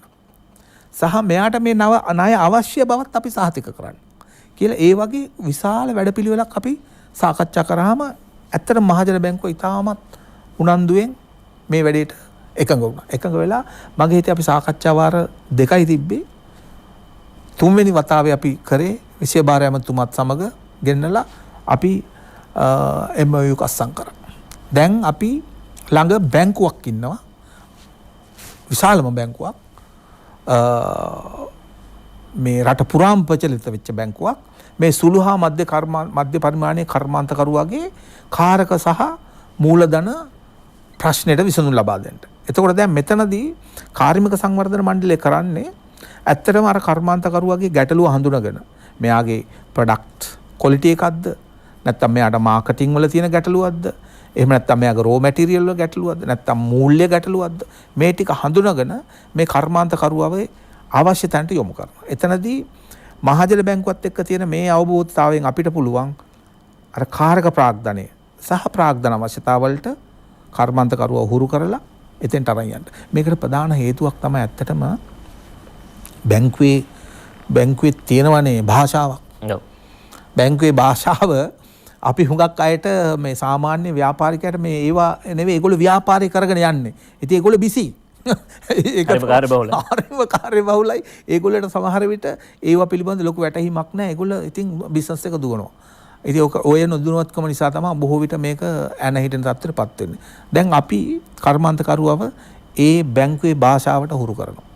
සහ මෙයාට මේ ණය අවශ්‍ය බවත් අපි සහතික කරන්න. කියලා ඒ වගේ විශාල වැඩපිළිවෙලක් අපි සාකච්ඡා කරාම ඇත්තට මහජන බැංකුව ඉතාමත් උනන්දුවෙන් මේ වැඩේට එකඟ වුණා. එකඟ වෙලා මගේ හිතේ අපි සාකච්ඡා වාර 2යි තිබ්බේ. 3 වෙනි වතාවේ අපි කරේ විෂය භාර ඇමතුමත් සමග ගෙන්නලා අපි MOU එක අත්සන් කරා. දැන් අපි ළඟ බැංකුවක් ඉන්නවා. විශාලම බැංකුවක්. මේ රට පුරාම ප්‍රචලිත වෙච්ච බැංකුවක්. මේ සුළු හා මධ්‍ය පරිමාණයේ කර්මාන්තකරුවාගේ කාරක සහ මූලධන ප්‍රශ්නෙට විසඳුම් ලබා දෙන්න. එතකොට දැන් මෙතනදී කාර්මික සංවර්ධන මණ්ඩලය කරන්නේ ඇත්තටම අර කර්මාන්තකරුවාගේ ගැටලුව හඳුනගෙන මෙයාගේ ප්‍රොඩක්ට් ක්වොලිටි එකක්ද නැත්නම් මෙයාට මාකටිං වල තියෙන ගැටලුවක්ද එහෙම නැත්නම් මෙයාගේ රෝ මැටීරියල් වල ගැටලුවක්ද නැත්නම් මූල්‍ය ගැටලුවක්ද මේ ටික හඳුනගෙන මේ කර්මාන්තකරුවාගේ අවශ්‍ය තැනට යොමු කරනවා. එතනදී මහජන බැංකුවත් එක්ක තියෙන මේ අවබෝධතාවයෙන් අපිට පුළුවන් අර කාරක ප්‍රාග්ධනය සහ ප්‍රාග්ධන අවශ්‍යතාවලට කර්මාන්තකරුවා උහුරු කරලා එතෙන්ට අරන් යන්න. මේකට ප්‍රධාන හේතුවක් තමයි ඇත්තටම බැංකුවේ තියෙනවනේ භාෂාවක්. බැංකුවේ භාෂාව අපි හුඟක් අයට මේ සාමාන්‍ය ව්‍යාපාරිකයට මේ ඒවා නෙවෙයි ඒගොල්ලෝ ව්‍යාපාරය කරගෙන යන්නේ. ඉතින් ඒගොල්ලෝ බිසි. ඒක කාර්යබහුලයි. ඒගොල්ලන්ට සමහර විට ඒවා පිළිබඳ ලොකු වැටහීමක් නැහැ. ඒගොල්ලෝ ඉතින් බිස්නස් එක දුවනවා. ඉතින් ඔය නොදුනවත්කම නිසා තමයි බොහෝ විට මේක ඇන හිටින තත්ත්වයටපත් වෙන්නේ. දැන් අපි කර්මාන්තකරුවව ඒ බැංකුවේ භාෂාවට හුරු කරනවා.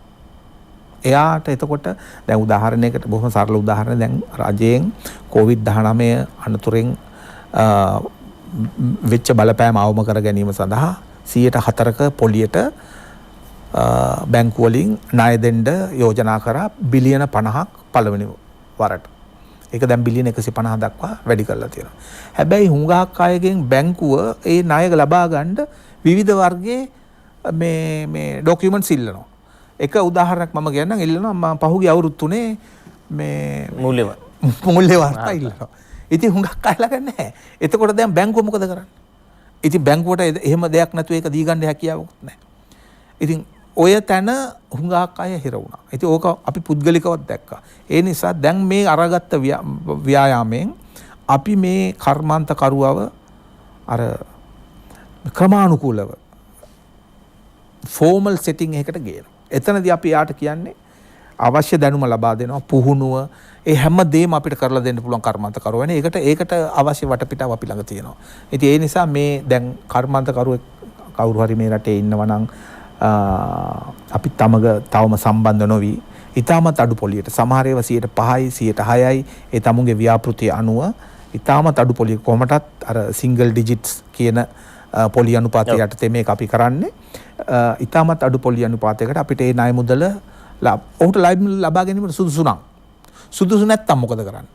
එයාට එතකොට දැන් උදාහරණයකට බොහොම සරල උදාහරණයක් දැන් රජයෙන් COVID-19 අනතුරෙන් වෙච්ච බලපෑම අවම කර ගැනීම සඳහා 104ක පොලියට බැංකු වලින් ණය දෙන්න යෝජනා කරා බිලියන 50ක් පළවෙනි වරට. ඒක දැන් බිලියන 150 දක්වා වැඩි කරලා තියෙනවා. හැබැයි හුඟක් අයගෙන් බැංකුව ඒ ණය ලබා ගන්න විවිධ වර්ගයේ මේ ඩොකියුමන්ට්ස් ඉල්ලනවා. එක උදාහරණයක් මම කියන්නම් ඉල්ලනවා මම පහුගිය අවුරුදු 3 මේ මූල්‍ය වාර්තා ඉල්ලනවා. ඉතින් හුඟක් අය ළඟ නැහැ. එතකොට දැන් බැංකුව මොකද කරන්නේ? ඉතින් බැංකුවට එහෙම දෙයක් නැතුව ඒක දී ගන්න හැකියාවක් නැහැ. ඉතින් ඔය තැන හුඟක් අය හිර වුණා. ඉතින් ඕක අපි පුද්ගලිකවත් දැක්කා. ඒ නිසා දැන් මේ අරගත්ත ව්‍යායාමයෙන් අපි මේ කර්මාන්තකරුවව අර ක්‍රමානුකූලව ෆෝමල් සෙටින් එකකට ගේනවා. එතනදී අපි යාට කියන්නේ අවශ්‍ය දැනුම ලබා දෙනවා පුහුණුව ඒ හැම දෙයක්ම අපිට කරලා දෙන්න පුළුවන් කර්මාන්තකරුවනේ. ඒකට අවශ්‍ය වටපිටාව අපි ළඟ තියෙනවා. ඉතින් ඒ නිසා මේ දැන් කර්මාන්තකරුවෙක් කවුරු හරි මේ රටේ ඉන්නවා නම් අපි තවම සම්බන්ධ නොවි ඉතාමත් අඩු පොලියට සමහර ඒවා 5%යි 6%යි ඒ තමුන්ගේ ව්‍යාපෘතිය අනුව ඉතාමත් අඩු පොලිය කොහමටත් අර සිංගල් ඩිජිට්ස් කියන පොලි අනුපාතය යටතේ මේක අපි කරන්නේ ඉතාමත් අඩු පොලි අනුපාතයකට අපිට ඒ ණය මුදල ඔහුට ලබා ගැනීමට සුදුසු නම් සුදුසු නැත්තම් මොකද කරන්නේ?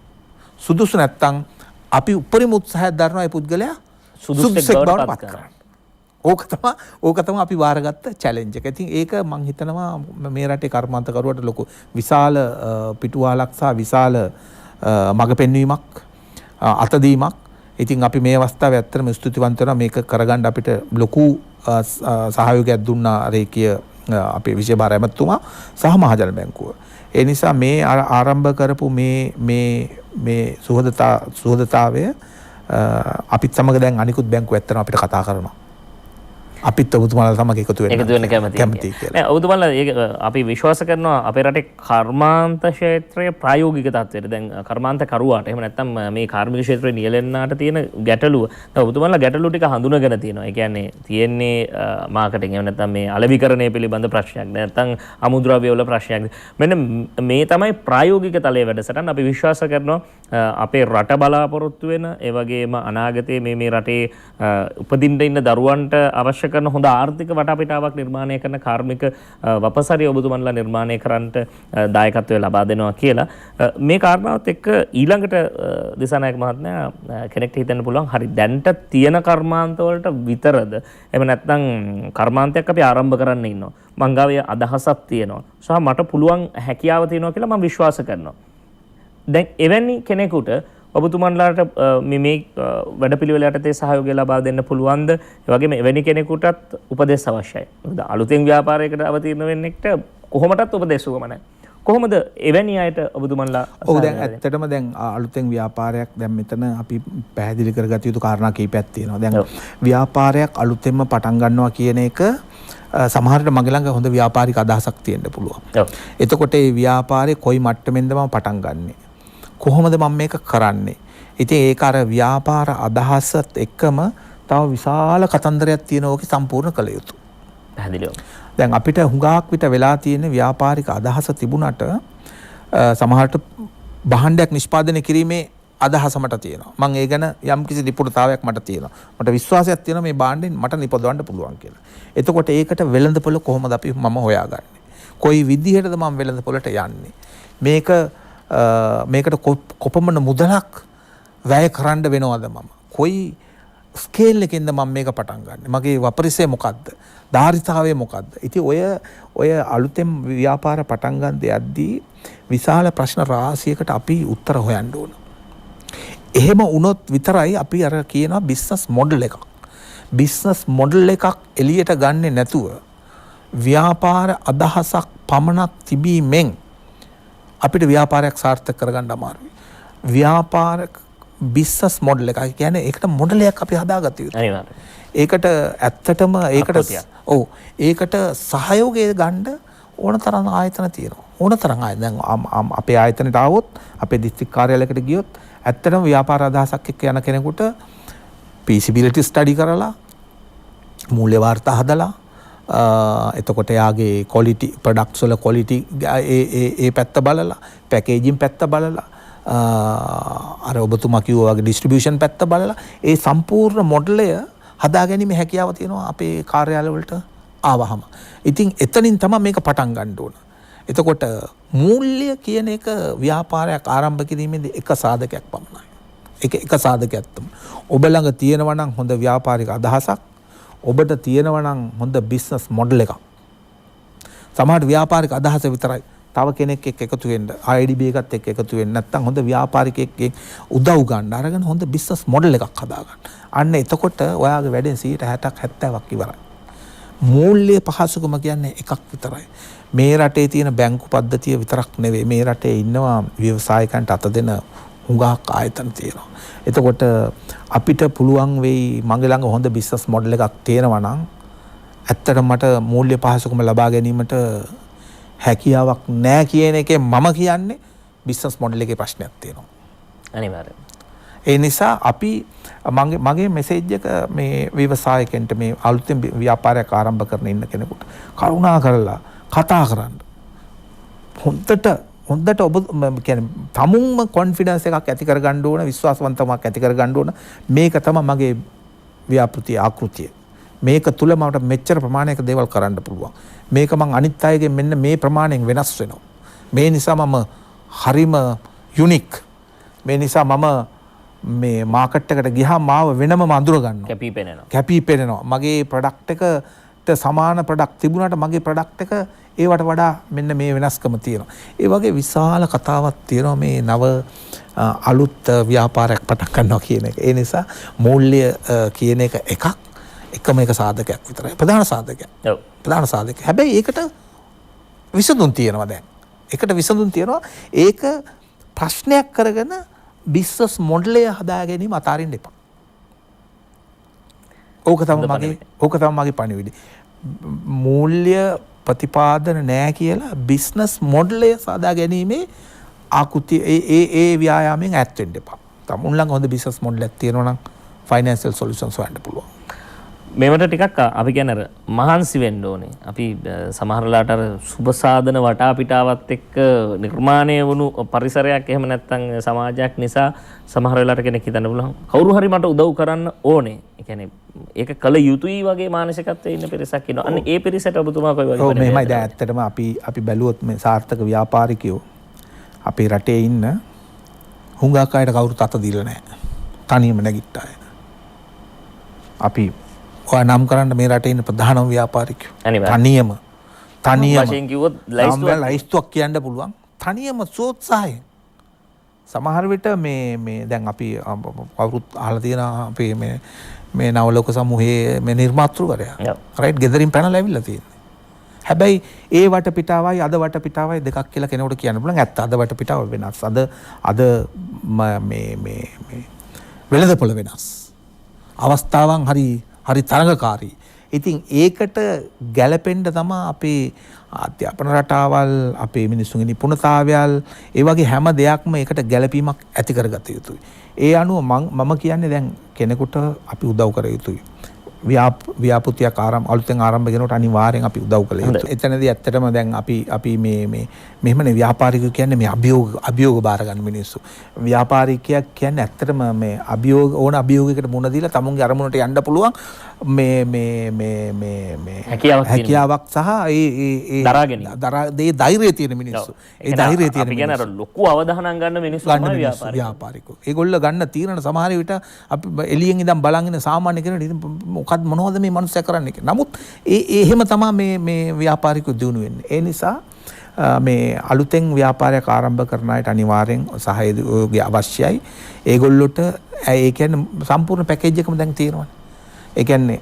සුදුසු නැත්තම් අපි උපරිම උත්සාහයක් දරනවා ඒ පුද්ගලයා සුදුසුෙක් බවට පත් කරන්න. ඕක තමයි අපි වාරගත්ත චැලෙන්ජ් එක. ඉතින් ඒක මම හිතනවා මේ රටේ කර්මාන්තකරුවට ලොකු විශාල පිටුවාලක් සහ විශාල මඟ පෙන්වීමක් අතදීමක්. ඉතින් අපි මේ අවස්ථාවේ ඇත්තටම ස්තුතිවන්ත වෙනවා මේක කරගන්න අපිට ලොකු සහයෝගයක් දුන්නා රේකීය අපේ විෂය භාර ඇමතුමා සහ මහජන බැංකුව. ඒ නිසා මේ ආරම්භ කරපු මේ සුහදතාවය අපිත් සමග දැන් අනිකුත් බැංකු ඇත්තටම අපිට කතා කරනවා. අපිත් ඔබතුමාලා සමග එකතු වෙන්න කැමතියි කියලා. ඔබතුමාලා ඒක අපි විශ්වාස කරනවා අපේ රටේ කර්මාන්ත ක්ෂේත්‍රයේ ප්‍රායෝගික තත්ත්වයට දැන් කර්මාන්ත කරුවාට එහෙම නැත්නම් මේ කාර්මික ක්ෂේත්‍රයේ නියැලෙන්නාට තියෙන ගැටලුව. දැන් ඔබතුමාලා ගැටලුව ටික හඳුනගෙන තියෙනවා. ඒ කියන්නේ තියෙන්නේ මාකටිං එහෙම නැත්නම් මේ අලෙවිකරණය පිළිබඳ ප්‍රශ්නයක්. නැත්නම් අමුද්‍රව්‍ය වල ප්‍රශ්නයක්. මෙන්න මේ තමයි ප්‍රායෝගික තලයේ වැඩසටහන. අපි විශ්වාස කරනවා අපේ රට බලාපොරොත්තු වෙන ඒ වගේම අනාගතයේ මේ රටේ උපදින්න ඉන්න දරුවන්ට අවශ්‍ය කරන හොඳ ආර්ථික වටපිටාවක් නිර්මාණය කරන කාර්මික වපසරිය ඔබතුමන්ලා නිර්මාණය කරන්නට දායකත්වය ලබා දෙනවා කියලා මේ කාරණාවත් එක්ක ඊළඟට දිසානායක මහත්මයා කෙනෙක්ට හිතන්න පුළුවන් හරි දැන්ට තියෙන කර්මාන්ත වලට විතරද එහෙම නැත්නම් කර්මාන්තයක් අපි ආරම්භ කරන්න ඉන්නවා මං ගාවේ අදහසක් තියෙනවා සහ මට පුළුවන් හැකියාව තියෙනවා කියලා මම විශ්වාස කරනවා දැන් එවැනි කෙනෙකුට ඔබතුමන්ලාට මේ වැඩපිළිවෙල යටතේ සහයෝගය ලබා දෙන්න පුළුවන්ද? ඒ වගේම එවැනි කෙනෙකුටත් උපදෙස් අවශ්‍යයි. මොකද අලුතෙන් ව්‍යාපාරයකට අවතීර්ණ වෙන්නෙක්ට කොහොමටත් උපදෙස් උවම නැහැ. කොහොමද එවැනි අයට ඔබතුමන්ලා ඔව් දැන් ඇත්තටම දැන් අලුතෙන් ව්‍යාපාරයක් දැන් මෙතන අපි පැහැදිලි කරගත යුතු කාරණා කීපයක් තියෙනවා. දැන් ව්‍යාපාරයක් අලුතෙන්ම පටන් ගන්නවා කියන එක සමහරට මගේ ළඟ හොඳ ව්‍යාපාරික අදහසක් තියෙන්න පුළුවන්. එතකොට මේ ව්‍යාපාරේ කොයි මට්ටමෙන්ද මම පටන් ගන්නෙ? කොහොමද මම මේක කරන්නේ? ඉතින් ඒක අර ව්‍යාපාර අදහසත් එක්කම තව විශාල කතන්දරයක් තියෙනවා ඕකේ සම්පූර්ණ කළ යුතු. පැහැදිලිව. දැන් අපිට හුඟක් විට වෙලා තියෙන ව්‍යාපාරික අදහස තිබුණට සමහරට භාණ්ඩයක් නිෂ්පාදනය කිරීමේ අදහස මට තියෙනවා. මම ඒ ගැන යම්කිසි නිපුණතාවයක් මට තියෙනවා. මට විශ්වාසයක් තියෙනවා මේ භාණ්ඩෙන් මට නිපදවන්න පුළුවන් කියලා. එතකොට ඒකට වෙළඳපොළ කොහොමද අපි මම හොයාගන්නේ? කොයි විදිහටද මම වෙළඳපොළට යන්නේ? මේකට කොපමණ මුදලක් වැය කරන්න වෙනවද මම? කොයි ස්කේල් එකෙන්ද මම මේක පටන් ගන්න? මගේ වපරිසය මොකද්ද? ධාරිතාවය මොකද්ද? ඉතින් ඔය අලුතෙන් ව්‍යාපාර පටන් ගන්න දෙයක්දී විශාල ප්‍රශ්න රාශියකට අපි උත්තර හොයන්න ඕන. එහෙම වුණොත් විතරයි අපි අර කියනවා බිස්නස් මොඩල් එකක්. බිස්නස් මොඩල් එකක් එළියට ගන්නේ නැතුව ව්‍යාපාර අදහසක් පමණක් තිබීමෙන් අපිට ව්‍යාපාරයක් සාර්ථක කරගන්න අමාරුයි. ව්‍යාපාර බිස්නස් මොඩල් එකයි කියන්නේ ඒකට මොඩලයක් අපි හදාගත යුතුයි. අනිවාර්යයෙන්. ඒකට ඇත්තටම ඒකට සහයෝගය ගන්න ඕන තරම් ආයතන තියෙනවා. ඕන තරම් දැන් අපේ ආයතනයට ආවොත් අපේ දිස්ත්‍රික් කාර්යාලයකට ගියොත් ඇත්තටම ව්‍යාපාර අදහසක් එක්ක යන කෙනෙකුට feasibility study කරලා මූල්‍ය වාර්තා හදලා එතකොට යාගේ quality products වල quality ඒ පැත්ත බලලා packaging පැත්ත බලලා අර ඔබතුමා කිව්වා වගේ ඩිස්ට්‍රිබියුෂන් පැත්ත බලලා ඒ සම්පූර්ණ මොඩලය හදාගැනීමේ හැකියාව තියෙනවා අපේ කාර්යාලවලට ආවහම. ඉතින් එතනින් තමයි මේක පටන් ගන්න ඕන. එතකොට මූල්‍ය කියන එක ව්‍යාපාරයක් ආරම්භ කිරීමේදී එක සාධකයක් පමණයි. එක සාධකයක් තමයි. ඔබ ළඟ තියෙනවා නම් හොඳ ව්‍යාපාරික අදහසක්, ඔබට තියෙනවා නම් හොඳ බිස්නස් මොඩල් එකක්. සමහර ව්‍යාපාරික අදහස විතරයි තව කෙනෙක් එක්ක එකතු වෙන්න, IDB එකත් එක්ක එකතු වෙන්න, නැත්නම් හොඳ ව්‍යාපාරිකයෙක් උදව් ගන්න අරගෙන හොඳ බිස්නස් මොඩල් එකක් හදාගන්න. අන්න එතකොට ඔයාගේ වැඩෙන් 60%ක් 70ක් ඉවරයි. මූල්‍ය පහසුකම කියන්නේ එකක් විතරයි. මේ රටේ තියෙන බැංකු පද්ධතිය විතරක් නෙවෙයි, මේ රටේ ඉන්නවා ව්‍යවසායකයන්ට අත දෙන හුඟක් ආයතන තියෙනවා. එතකොට අපිට පුළුවන් වෙයි මගේ ළඟ හොඳ බිස්නස් මොඩල් එකක් තියෙනවා නම් ඇත්තටම මට මූල්‍ය පහසුකම ලබා ගැනීමට හැකියාවක් නැහැ කියන එකේ මම කියන්නේ බිස්නස් මොඩල් එකේ ප්‍රශ්නයක් තියෙනවා. අනිවාර්යයෙන්. ඒ නිසා අපි මගේ මෙසේජ් එක මේ ව්‍යවසායකයන්ට මේ අලුතෙන් ව්‍යාපාරයක් ආරම්භ කරන ඉන්න කෙනෙකුට කරුණා කරලා කතා කරන්න. හොඳට ඔබ කියන්නේ තමුන්ම කොන්ෆිඩන්ස් එකක් ඇති කර ගන්න ඕන, විශ්වාසවන්තකමක් ඇති කර ගන්න ඕන. මේක තමයි මගේ ව්‍යාපෘතිය ආකෘතිය. මේක තුල මට මෙච්චර ප්‍රමාණයක දේවල් කරන්න පුළුවන්. මේක මං අනිත් අයගෙන් මෙන්න මේ ප්‍රමාණයෙන් වෙනස් වෙනවා. මේ නිසා මම හරිම යුනික්. මේ නිසා මම මේ මාකට් එකට ගියාම මාව වෙනම අඳුර ගන්නවා. කැපී පෙනෙනවා. මගේ ප්‍රොඩක්ට් එකට සමාන ප්‍රොඩක්ට් තිබුණාට මගේ ප්‍රොඩක්ට් එක ඒවට වඩා මෙන්න මේ වෙනස්කම තියෙනවා. ඒ වගේ විශාල කතාවක් තියෙනවා මේ නව අලුත් ව්‍යාපාරයක් පටන් ගන්නවා කියන එක. ඒ නිසා මූල්‍ය කියන එක එකම එක සාධකයක් විතරයි. ප්‍රධාන සාධකයක්. ඔව්. ප්‍රධාන සාධකයක්. හැබැයි ඒකට විසඳුම් තියෙනවා දැන්. ඒකට විසඳුම් තියෙනවා. ඒක ප්‍රශ්නයක් කරගෙන බිස්නස් මොඩලය හදා ගැනීම අතාරින්න එපා. ඕක තමයි මගේ පණිවිඩය. මූල්‍ය ප්‍රතිපාදන නෑ කියලා බිස්නස් මොඩලය සාදා ගැනීමේ ආකෘතිය ඒ ව්‍යායාමයෙන් ඈත් වෙන්න එපා. තමුන් ළඟ හොඳ බිස්නස් මොඩල් එකක් තියෙනවා නම් ෆයිනෑන්ෂල් සොලියුෂන්ස් හොයන්න පුළුවන්. මේවට ටිකක් අපි කියන්නේ අර මහන්සි වෙන්න ඕනේ. අපි සමහරලාට අර සුබ සාධන වටාපිටාවත් එක්ක නිර්මාණය වුණු පරිසරයක් එහෙම නැත්නම් සමාජයක් නිසා සමහර වෙලාවට කෙනෙක් හිතන්න පුළුවන් කවුරු හරි මට උදව් කරන්න ඕනේ. ඒ කියන්නේ ඒක කළ යුතුයි වගේ මානසිකත්වයේ ඉන්න පිරිසක් ඉන්නවා. අන්න ඒ පිරිසට ඔබතුමා කොයි වගේ ඔව් මෙහෙමයි. දැන් ඇත්තටම අපි බැලුවොත් මේ සාර්ථක ව්‍යාපාරිකයෝ අපේ රටේ ඉන්න හුඟක් අයට කවුරුත් අත දීලා නැහැ. තනියම නැගිට්ට අය. අපි ඔය නම් කරන්න මේ රටේ ඉන්න ප්‍රධානම ව්‍යාපාරිකයෝ. තනියම වශයෙන් කිව්වොත් ලයිස්තුවක් කියන්න පුළුවන්. තනියම සෝත්සාහයෙන්. සමහර විට මේ දැන් අපි කවුරුත් අහලා තියෙන අපේ මේ නවලෝක සමූහයේ මේ නිර්මාතෘවරයා. රයිට් ගෙදරින් පැනලා ඇවිල්ලා තියෙන්නේ. හැබැයි ඒ වටපිටාවයි අද වටපිටාවයි දෙකක් කියලා කෙනෙකුට කියන්න පුළුවන්. ඇත්ත අද වටපිටාව වෙනස්. අද මේ වෙළඳපොළ වෙනස්. අවස්ථාවන් හරි තරඟකාරී. ඉතින් ඒකට ගැලපෙන්න තමයි අපේ අධ්‍යාපන රටාවල්, අපේ මිනිස්සුන්ගේ නිපුණතාවයල්, ඒ වගේ හැම දෙයක්ම ඒකට ගැලපීමක් ඇති කරගත යුතුයි. ඒ අනුව මම කියන්නේ දැන් කෙනෙකුට අපි උදව් කර යුතුයි. ව්‍යාපෘතියක් අලුතෙන් ආරම්භ කරනකොට අනිවාර්යෙන් අපි උදව් කළ යුතුයි. එතනදී ඇත්තටම දැන් අපි මෙහෙමනේ ව්‍යාපාරිකයෝ කියන්නේ මේ අභියෝග බාර ගන්න මිනිස්සු. ව්‍යාපාරිකයා කියන්නේ ඇත්තටම මේ අභියෝගයකට මුහුණ දීලා තමුන්ගේ අරමුණට යන්න පුළුවන් මේ හැකියාවක් සහ ඒ ධෛර්යය තියෙන මිනිස්සු. ඒ ධෛර්යය තියෙන මිනිස්සු. අපි කියන ලොකු අවධානම් ගන්න මිනිස්සු තමයි ව්‍යාපාරිකයෝ. ඒගොල්ලෝ ගන්න තීරණ සමහර විට අපි එළියෙන් ඉඳන් බලන් ඉන්න සාමාන්‍ය කෙනෙකුට මොනවද මේ මනුස්සයා කරන්නේ කියලා. නමුත් එහෙම තමයි මේ ව්‍යාපාරිකයෝ දිනු වෙන්නේ. ඒ නිසා මේ අලුතෙන් ව්‍යාපාරයක් ආරම්භ කරන අයට අනිවාර්යෙන් සහයෝගය අවශ්‍යයි. ඒගොල්ලොට ඒ කියන්නේ සම්පූර්ණ පැකේජ් එකම දැන් තියෙනවානේ. ඒ කියන්නේ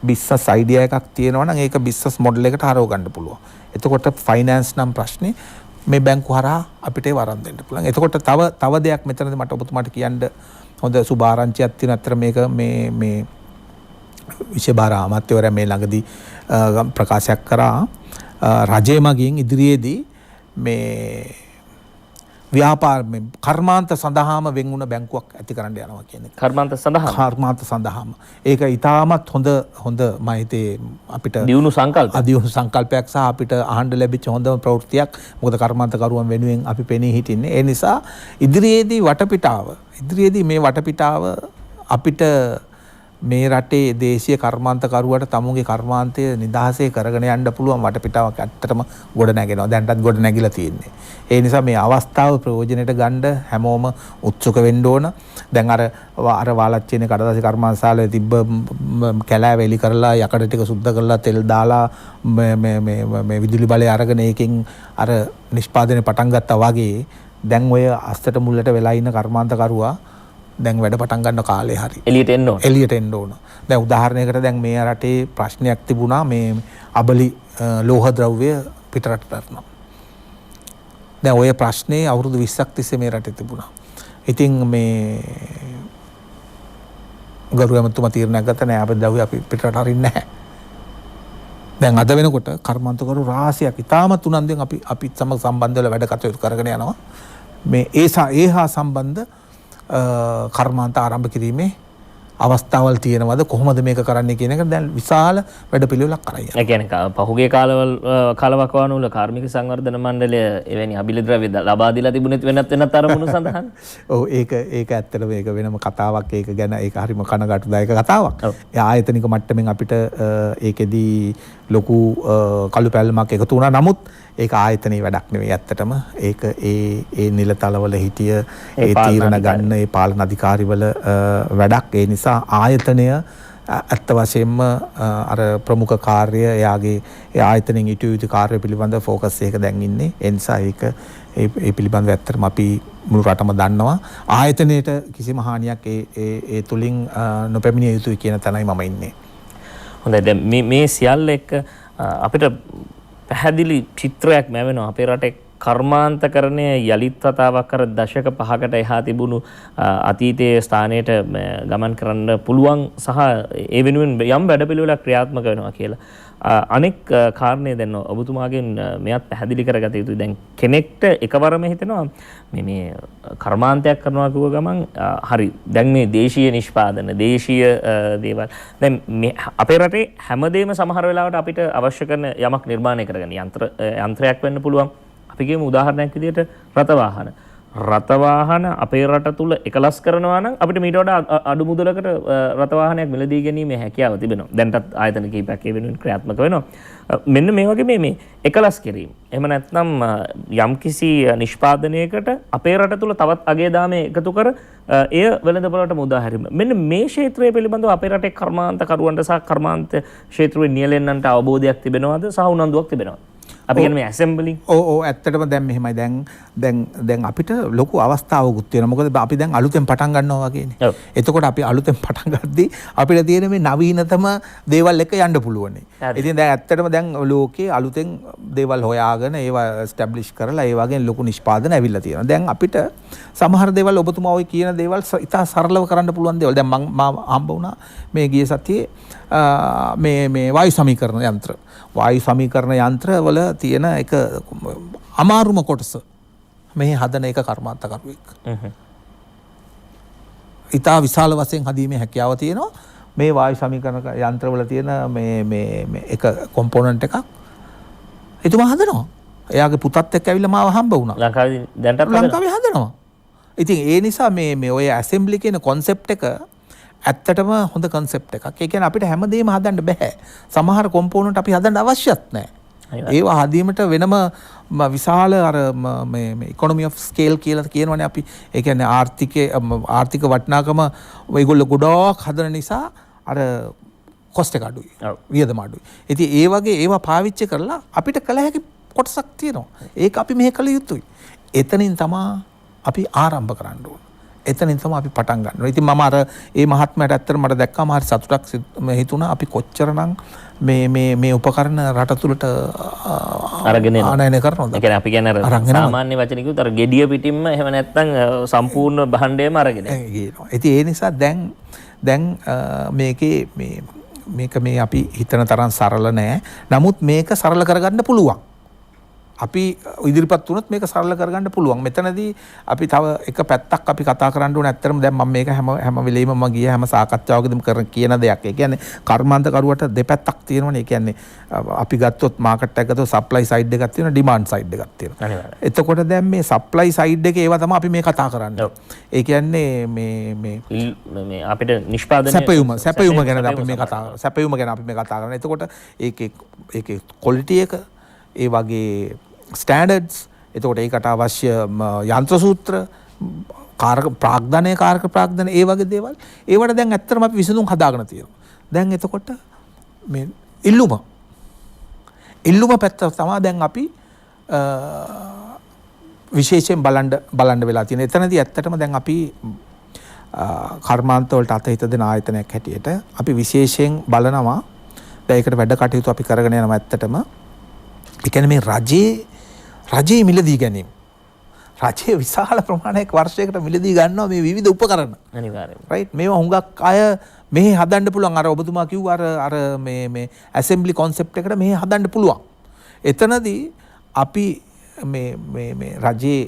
බිස්නස් අයිඩියා එකක් තියෙනවා නම් ඒක බිස්නස් මොඩල් එකට හරව ගන්න පුළුවන්. එතකොට ෆයිනෑන්ස් නම් ප්‍රශ්නේ මේ බැංකු හරහා අපිට වරන් දෙන්න පුළුවන්. එතකොට තව දෙයක් මෙතනදී මට ඔබතුමාට කියන්න හොඳ සුභාරංචියක් තියෙන අතර මේක මේ විශේෂ බාර අමාත්‍යවරයා මේ ළඟදී ප්‍රකාශයක් කරා රජය මගින් ඉදිරියේදී මේ කර්මාන්ත සඳහාම වෙන් වුණ බැංකුවක් ඇති කරන්න යනවා කියන එක. කර්මාන්ත සඳහාම. ඒක ඉතාමත් හොඳ මම හිතේ අපිට දියුණු සංකල්පයක් සහ අපිට අහන්න ලැබිච්ච හොඳම ප්‍රවෘත්තියක්. මොකද කර්මාන්තකරුවන් වෙනුවෙන් අපි පෙනී හිටින්නේ. ඒ නිසා ඉදිරියේදී මේ වටපිටාව අපිට මේ රටේ දේශීය කර්මාන්තකරුවට තමුන්ගේ කර්මාන්තය නිදහසේ කරගෙන යන්න පුළුවන් වටපිටාවක් ඇත්තටම ගොඩ නැගෙනවා. දැන්ටත් ගොඩ නැගිලා තියෙන්නේ. ඒ නිසා මේ අවස්ථාව ප්‍රයෝජනෙට ගන්න හැමෝම උත්සුක වෙන්න ඕන. දැන් අර වාලච්චේනේ කඩදාසි කර්මාන්තශාලාවේ තිබ්බ කැලෑ වෙලි කරලා යකඩ ටික සුද්ධ කරලා තෙල් දාලා මේ විදුලි බලය අරගෙන ඒකෙන් අර නිෂ්පාදනය පටන් ගත්තා වගේ දැන් ඔය අස්තට මුල්ලට වෙලා ඉන්න කර්මාන්තකරුවා දැන් වැඩ පටන් ගන්න කාලේ හරි එළියට එන්න ඕන. දැන් උදාහරණයකට දැන් මේ රටේ ප්‍රශ්නයක් තිබුණා මේ අබලි ලෝහ ද්‍රව්‍ය පිටරටට යනවා. දැන් ওই ප්‍රශ්නේ අවුරුදු 20ක් තිස්සේ මේ රටේ තිබුණා. ඉතින් මේ ගරු ඇමතුමා තීරණයක් ගත්තා නෑ අපි ද්‍රව්‍ය අපි පිටරට අරින්නේ නැහැ. දැන් අද වෙනකොට කර්මාන්තකරු රාශියක් ඉතාමත් උනන්දුවෙන් අපිත් සමග සම්බන්ධ වෙලා වැඩ කටයුතු කරගෙන යනවා. මේ ඒ හා සම්බන්ධ කර්මාන්ත ආරම්භ කිරීමේ අවස්ථාවල් තියෙනවද කොහොමද මේක කරන්නේ කියන එක දැන් විශාල වැඩපිළිවෙලක් කරා යනවා. ඒ කියන්නේ පහුගිය කාලවකවානුවල කාර්මික සංවර්ධන මණ්ඩලය එවැනි අබිලි ද්‍රව්‍ය ලබා දීලා තිබුණෙත් වෙනත් අරමුණු සඳහන්. ඔව් ඒක ඇත්තටම ඒක වෙනම කතාවක්. ඒක ගැන ඒක හරිම කනගාටුදායක කතාවක්. ඒ ආයතනික මට්ටමින් අපිට ඒකෙදී ලොකු කළු පැල්ලමක් එකතු වුණා. නමුත් ඒක ආයතනයේ වැඩක් නෙවෙයි ඇත්තටම. ඒක ඒ නිලතලවල හිටිය ඒ තීරණ ගන්න ඒ පාලන අධිකාරිවල වැඩක්. ඒ නිසා ආයතනය ඇත්ත වශයෙන්ම අර ප්‍රමුඛ කාර්ය එයාගේ ඒ ආයතනයෙන් ඊට යුතු කාර්ය පිළිබඳ ફોකස් එක දැන් ඉන්නේ. ඒ නිසා ඒ පිළිබඳව ඇත්තටම අපි මුළු රටම දන්නවා. ආයතනයේට කිසිම හානියක් ඒ තුලින් නොපැමිණිය යුතුයි කියන තැනයි මම ඉන්නේ. හොඳයි. දැන් මේ සියල්ල එක්ක අපිට පැහැදිලි චිත්‍රයක් ලැබෙනවා අපේ රටේ කර්මාන්තකරණය යලිත් වතාවක් කර දශක 5කට එහා තිබුණු අතීතයේ ස්ථානයට ගමන් කරන්න පුළුවන් සහ ඒ වෙනුවෙන් යම් වැඩපිළිවෙලක් ක්‍රියාත්මක වෙනවා කියලා. අනෙක් කාරණේ දැන් ඔබතුමාගෙන් මෙයත් පැහැදිලි කරගත යුතුයි. දැන් කෙනෙක්ට එකවරම හිතෙනවා මේ කර්මාන්තයක් කරනවා කියව ගමන් හරි දැන් මේ දේශීය නිෂ්පාදන දේශීය දේවල් දැන් මේ අපේ රටේ හැමදේම සමහර වෙලාවට අපිට අවශ්‍ය කරන යමක් නිර්මාණය කරගන්න යන්ත්‍රයක් වෙන්න පුළුවන්. අපි කියමු උදාහරණයක් විදිහට රථවාහන අපේ රට තුල එකලස් කරනවා නම් අපිට මීට වඩා අඩු මුදලකට රථවාහනයක් මිලදී ගැනීමේ හැකියාව තිබෙනවා. දැන්ටත් ආයතන කිහිපයක් ඒ වෙනුවෙන් ක්‍රියාත්මක වෙනවා. මෙන්න මේ වගේ මේ එකලස් කිරීම. එහෙම නැත්නම් යම්කිසි නිෂ්පාදනයකට අපේ රට තුල තවත් අගේ දාමේ එකතු කර එය වෙළඳපොළට මුදා හැරීම. මෙන්න මේ ක්ෂේත්‍රය පිළිබඳව අපේ රටේ කර්මාන්තකරුවන්ට සහ කර්මාන්ත ක්ෂේත්‍රයේ නියැලෙන්නන්ට අවබෝධයක් තිබෙනවද සහ උනන්දුවක් තිබෙනවද? අපි කියන්නේ මේ ඇසෙම්බලින්. ඔව් ඇත්තටම දැන් මෙහෙමයි දැන් අපිට ලොකු අවස්ථාවකුත් තියෙනවා. මොකද අපි දැන් අලුතෙන් පටන් ගන්නවා වගේනේ. ඔව්. එතකොට අපි අලුතෙන් පටන් ගද්දී අපිට තියෙන මේ නවීනතම දේවල් එක යන්න පුළුවන්. ඉතින් දැන් ඇත්තටම දැන් ලෝකේ අලුතෙන් දේවල් හොයාගෙන ඒවා ස්ටැබ්ලිෂ් කරලා ඒ වගේ ලොකු නිෂ්පාදන ඇවිල්ලා තියෙනවා. දැන් අපිට සමහර දේවල් ඔබතුමා ඔය කියන දේවල් ඉතා සරලව කරන්න පුළුවන් දේවල්. දැන් මම හම්බ වුණා මේ ගිය සතියේ මේ වායු සමීකරණ යන්ත්‍ර. වායු සමීකරණ යන්ත්‍ර වල තියෙන එක අමාරුම කොටස මේ හදන එක කර්මාන්තකරුවෙක්. ඉතා විශාල වශයෙන් හදීමේ හැකියාව තියෙනවා. මේ වායු සමීකරණ යන්ත්‍ර වල තියෙන මේ එක කොම්පොනන්ට් එකක් එතුමා හදනවා. එයාගේ පුතත් එක්ක ඇවිල්ලා මාව හම්බ වුණා. ලංකාවේ දැන්ටත් ලංකාවේ හදනවා. ඉතින් ඒ නිසා මේ ඔය ඇසෙම්බලි කියන කොන්සෙප්ට් එක ඇත්තටම හොඳ කොන්සෙප්ට් එකක්. ඒ කියන්නේ අපිට හැමදේම හදන්න බෑ. සමහර කොම්පොනන්ට් අපි හදන්න අවශ්‍යත් නැහැ. ඒවා හදීමට වෙනම විශාල අර මේ ඉකොනොමි ඔෆ් ස්කේල් කියලා කියනවනේ අපි. ඒ කියන්නේ ආර්ථික වටිනාකම ඒගොල්ලෝ ගොඩක් හදන නිසා අර කොස්ට් එක අඩුයි. වියදම අඩුයි. ඉතින් ඒ වගේ ඒවා පාවිච්චි කරලා අපිට කළ හැකි කොටසක් තියෙනවා. ඒක අපි මෙහෙ කළ යුතුයි. එතනින් තමයි අපි ආරම්භ කරන්න ඕන. එතනින් තමයි අපි පටන් ගන්න ඕනේ. ඉතින් මම අර ඒ මහත්මයාට ඇත්තට මට දැක්කම හරි සතුටක් හිතුණා. අපි කොච්චරනම් මේ උපකරණ රට තුලට අරගෙන ආනයනය කරනවද? ඒ කියන්නේ අපි කියන්නේ අර සාමාන්‍ය වචන කිව්වොත් අර gediya පිටින්ම එහෙම නැත්නම් සම්පූර්ණ භාණ්ඩයම අරගෙන ගේනවා. ඉතින් ඒ නිසා දැන් මේකේ මේක මේ අපි හිතන තරම් සරල නෑ. නමුත් මේක සරල කරගන්න පුළුවන්. අපි ඉදිරිපත් වුණොත් මේක සරල කරගන්න පුළුවන්. මෙතනදී අපි තව එක පැත්තක් අපි කතා කරන්න ඕන. ඇත්තටම දැන් මම මේක හැම වෙලෙම මම ගිය හැම සාකච්ඡාවකදීම කියන දෙයක්. ඒ කියන්නේ කර්මාන්තකරුවට දෙපැත්තක් තියෙනවනේ. ඒ කියන්නේ අපි ගත්තොත් මාකට් එක ගත්තොත් සප්ලයි සයිඩ් එකක් තියෙනවා, ඩිමාන්ඩ් සයිඩ් එකක් තියෙනවා. එතකොට දැන් මේ සප්ලයි සයිඩ් එකේ ඒවා තමයි අපි මේ කතා කරන්නේ. ඒ කියන්නේ මේ අපිට නිෂ්පාදනය සැපයුම ගැන අපි මේ කතා සැපයුම ගැන අපි මේ කතා කරන්නේ. එතකොට ඒකේ ක්වොලිටි එක ඒ වගේ ස්ටෑන්ඩඩ්ස්, එතකොට ඒකට අවශ්‍ය යන්ත්‍ර සූත්‍ර, කාරක ප්‍රාග්ධනය, කාරක ප්‍රාග්ධන, ඒ වගේ දේවල් ඒවට දැන් ඇත්තටම අපි විසඳුම් හදාගෙන තියෙනවා. දැන් එතකොට මේ ඉල්ලුම පැත්ත තමයි දැන් අපි විශේෂයෙන් බලන්න වෙලා තියෙන. එතනදී ඇත්තටම දැන් අපි කර්මාන්ත වලට අත හිත දෙන ආයතනයක් හැටියට අපි විශේෂයෙන් බලනවා. දැන් ඒකට වැඩ කටයුතු අපි කරගෙන යනවා. ඇත්තටම ඒ කියන්නේ මේ රජයේ මිලදී ගැනීම. රජයේ විශාල ප්‍රමාණයක් වර්ෂයකට මිලදී ගන්නවා මේ විවිධ උපකරණ. අනිවාර්යයෙන්. රයිට්. මේවා හුඟක් අය මෙහි හදන්න පුළුවන්. අර ඔබතුමා කිව්වා අර මේ ඇසෙම්බලි කොන්සෙප්ට් එකට මෙහි හදන්න පුළුවන්. එතනදී අපි මේ රජයේ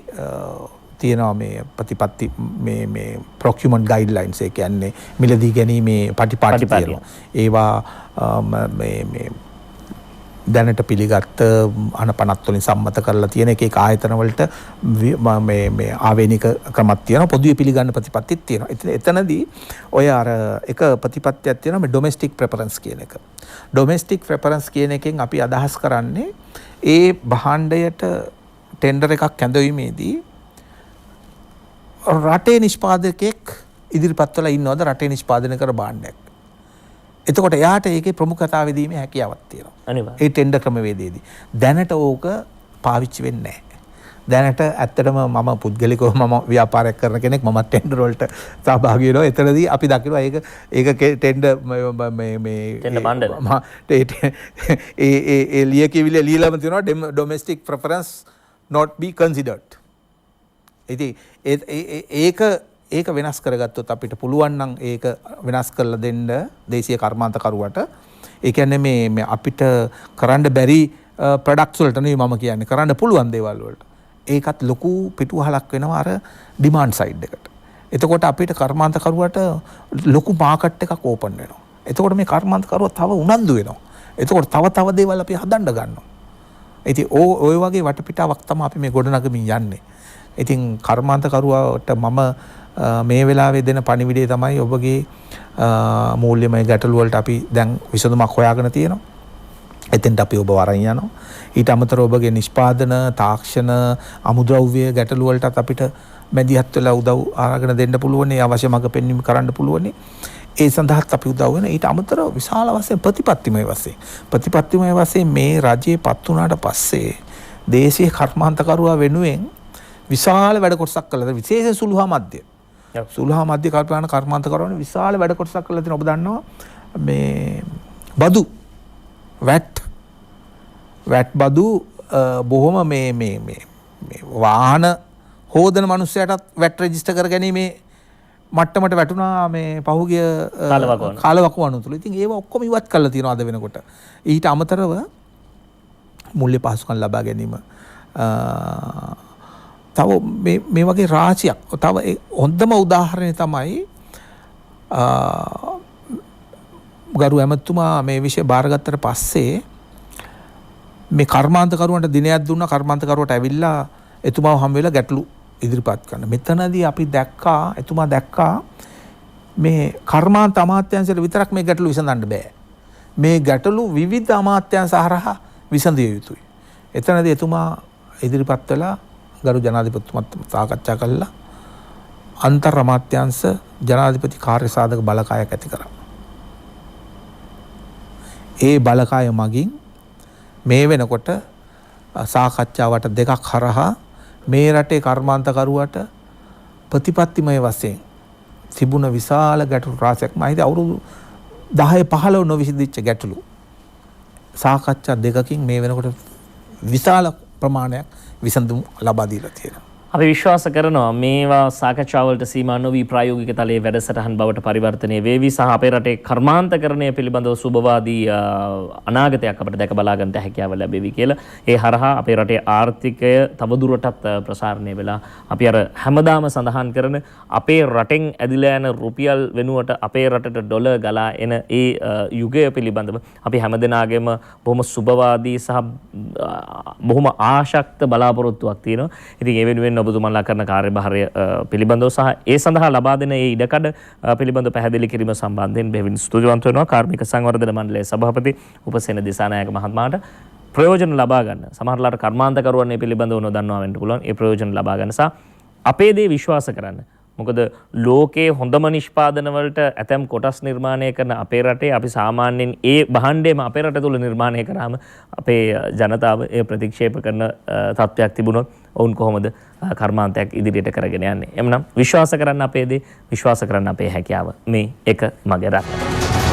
තියෙනවා මේ ප්‍රතිපත්ති මේ ප්‍රොකියුමන්ට් ගයිඩ්ලයින්ස්. ඒ කියන්නේ මිලදී ගැනීමේ පටිපාටි තියෙනවා. ඒවා මේ දැනට පිළිගත් අනපනත් වලින් සම්මත කරලා තියෙන එක ආයතන වලට මේ ආවේනික ක්‍රමයක් තියෙනවා. පොදුවේ පිළිගන්න ප්‍රතිපත්තිත් තියෙනවා. එතනදී ඔය අර එක ප්‍රතිපත්තියක් තියෙනවා මේ ඩොමෙස්ටික් ප්‍රෙෆරන්ස් කියන එක. ඩොමෙස්ටික් ප්‍රෙෆරන්ස් කියන එකෙන් අපි අදහස් කරන්නේ ඒ භාණ්ඩයට ටෙන්ඩර් එකක් ඇඳවීමේදී රටේ නිෂ්පාදකයෙක් ඉදිරිපත් වෙලා ඉන්නවද රටේ නිෂ්පාදනය කර භාණ්ඩයක්. එතකොට එයාට ඒකේ ප්‍රමුඛතාවය දීමේ හැකියාවක් තියෙනවා. අනිවාර්යයෙන්. ඒ ටෙන්ඩර් ක්‍රමවේදයේදී. දැනට ඕක පාවිච්චි වෙන්නේ නැහැ. දැනට ඇත්තටම මම පුද්ගලිකව මම ව්‍යාපාරයක් කරන කෙනෙක්. මම ටෙන්ඩර් වලට සහභාගී වෙනවා. එතනදී අපි දකිනවා ඒක ටෙන්ඩර් මේ ඒ ලියකියවිලි ලියලාම තියෙනවා domestic preference not be considered. ඉතින් ඒක වෙනස් කරගත්තොත් අපිට පුළුවන් නම් ඒක වෙනස් කරලා දෙන්න දේශීය කර්මාන්තකරුවට. ඒ කියන්නේ මේ අපිට කරන්න බැරි ප්‍රොඩක්ට්ස් වලට නෙවෙයි මම කියන්නේ, කරන්න පුළුවන් දේවල් වලට. ඒකත් ලොකු පිටුවහලක් වෙනවා අර ඩිමාන්ඩ් සයිඩ් එකට. එතකොට අපිට කර්මාන්තකරුවට ලොකු මාකට් එකක් ඕපන් වෙනවා. එතකොට මේ කර්මාන්තකරුවා තව උනන්දු වෙනවා. එතකොට තව දේවල් අපි හදන්න ගන්නවා. ඉතින් ඔය වගේ වටපිටාවක් තමයි අපි මේ ගොඩනගමින් යන්නේ. ඉතින් කර්මාන්තකරුවාට මම මේ වෙලාවේ දෙන පණිවිඩය තමයි ඔබගේ මූල්‍යමය ගැටලු වලට අපි දැන් විසඳුමක් හොයාගෙන තියෙනවා. එතෙන්ට අපි ඔබ වරන් යනවා. ඊට අමතරව ඔබගේ නිෂ්පාදන, තාක්ෂණ, අමුද්‍රව්‍ය ගැටලු වලටත් අපිට මැදිහත් වෙලා උදව් ආරගෙන දෙන්න පුළුවන්. අවශ්‍ය මඟ පෙන්වීම කරන්න පුළුවන්. ඒ සඳහාත් අපි උදව් වෙන. ඊට අමතරව විශාල වශයෙන් ප්‍රතිපත්තිමය වශයෙන් මේ රජයේ පත් වුණාට පස්සේ දේශීය කර්මාන්තකරුවා වෙනුවෙන් විශාල වැඩ කොටසක් කළා. විශේෂ සුළුහා මධ්‍ය කල්පනා කර්මාන්තකරුවන් විශාල වැඩ කොටසක් කළා තියෙනවා. ඔබ දන්නවා මේ බදු වැට් බදු බොහොම මේ වාහන හෝදන මිනිස්සයාටත් වැට් රෙජිස්ටර් කර ගැනීමේ මට්ටමට වැටුණා මේ පහුගිය කාලවකවානුව තුළ. ඉතින් ඒව ඔක්කොම ඉවත් කරලා තියෙනවා අද වෙනකොට. ඊට අමතරව මූල්‍ය පහසුකම් ලබා ගැනීම තව මේ වගේ රාශියක්. තව හොඳම උදාහරණය තමයි ගරු ඇමතුමා මේ විෂය බාරගත්තට පස්සේ මේ කර්මාන්තකරුවන්ට දිනයක් දුන්නා. කර්මාන්තකරුවට ඇවිල්ලා එතුමාව හම් වෙලා ගැටලු ඉදිරිපත් කරන්න. මෙතනදී අපි එතුමා දැක්කා මේ කර්මාන්ත අමාත්‍යාංශයට විතරක් මේ ගැටලු විසඳන්න බෑ. මේ ගැටලු විවිධ අමාත්‍යාංශ හරහා විසඳිය යුතුයි. එතනදී එතුමා ඉදිරිපත් වෙලා ගරු ජනාධිපතිතුමත් සාකච්ඡා කළා. අන්තර් අමාත්‍යාංශ ජනාධිපති කාර්ය සාධක බලකායක් ඇති කරා. ඒ බලකාය මගින් මේ වෙනකොට සාකච්ඡාවට දෙකක් හරහා මේ රටේ කර්මාන්තකරුවට ප්‍රතිපත්තිමය වශයෙන් තිබුණ විශාල ගැටලු රාශියක් මම හිතේ අවුරුදු 10-15 නොවිසඳිච්ච ගැටලු සාකච්ඡා දෙකකින් මේ වෙනකොට විශාල ප්‍රමාණයක් විසඳුම් ලබා දීලා තියෙනවා. අපි විශ්වාස කරනවා මේවා සාකච්ඡාවලට සීමා නොවි ප්‍රායෝගික තලයේ වැඩසටහන් බවට පරිවර්තනය වේවි සහ අපේ රටේ කර්මාන්තකරණය පිළිබඳව සුබවාදී අනාගතයක් අපිට දැක බලා ගන්නට හැකියාව ලැබෙවි කියලා. ඒ හරහා අපේ රටේ ආර්ථිකය තවදුරටත් ප්‍රසාරණය වෙලා අපි අර හැමදාම සඳහන් කරන අපේ රටෙන් ඇදිලා යන රුපියල් වෙනුවට අපේ රටට ඩොලර් ගලා එන ඒ යුගය පිළිබඳව අපි හැමදෙනාගේම බොහොම සුබවාදී සහ බොහොම ආශක්ත බලාපොරොත්තුවක් තියෙනවා. ඉතින් ඒ වෙනුවෙන් ඔබතුමන්ලා කරන කාර්යභාරය පිළිබඳව සහ ඒ සඳහා ලබා දෙන ඒ ඉඩකඩ පිළිබඳව පැහැදිලි කිරීම සම්බන්ධයෙන් බෙහෙවින් ස්තුතිවන්ත වෙනවා කාර්මික සංවර්ධන මණ්ඩලයේ සභාපති උපසේන දිසානායක මහත්මයාට. ප්‍රයෝජන ලබා ගන්න සමහරලාට කර්මාන්තකරුවන් මේ පිළිබඳව නොදන්නවා වෙන්න පුළුවන්. ඒ ප්‍රයෝජන ලබා ගන්න සහ අපේ දේ විශ්වාස කරන්න. මොකද ලෝකයේ හොඳම නිෂ්පාදන වලට ඇතැම් කොටස් නිර්මාණය කරන අපේ රටේ අපි සාමාන්‍යයෙන් ඒ භාණ්ඩයම අපේ රට තුල නිර්මාණය කරාම අපේ ජනතාව ඒ ප්‍රතික්ෂේප කරන තත්ත්වයක් තිබුණොත් ඔවුන් කොහොමද කර්මාන්තයක් ඉදිරියට කරගෙන යන්නේ? එමනම් විශ්වාස කරන්න අපේ දේ, විශ්වාස කරන්න අපේ හැකියාව. මේ එක මගේ රට.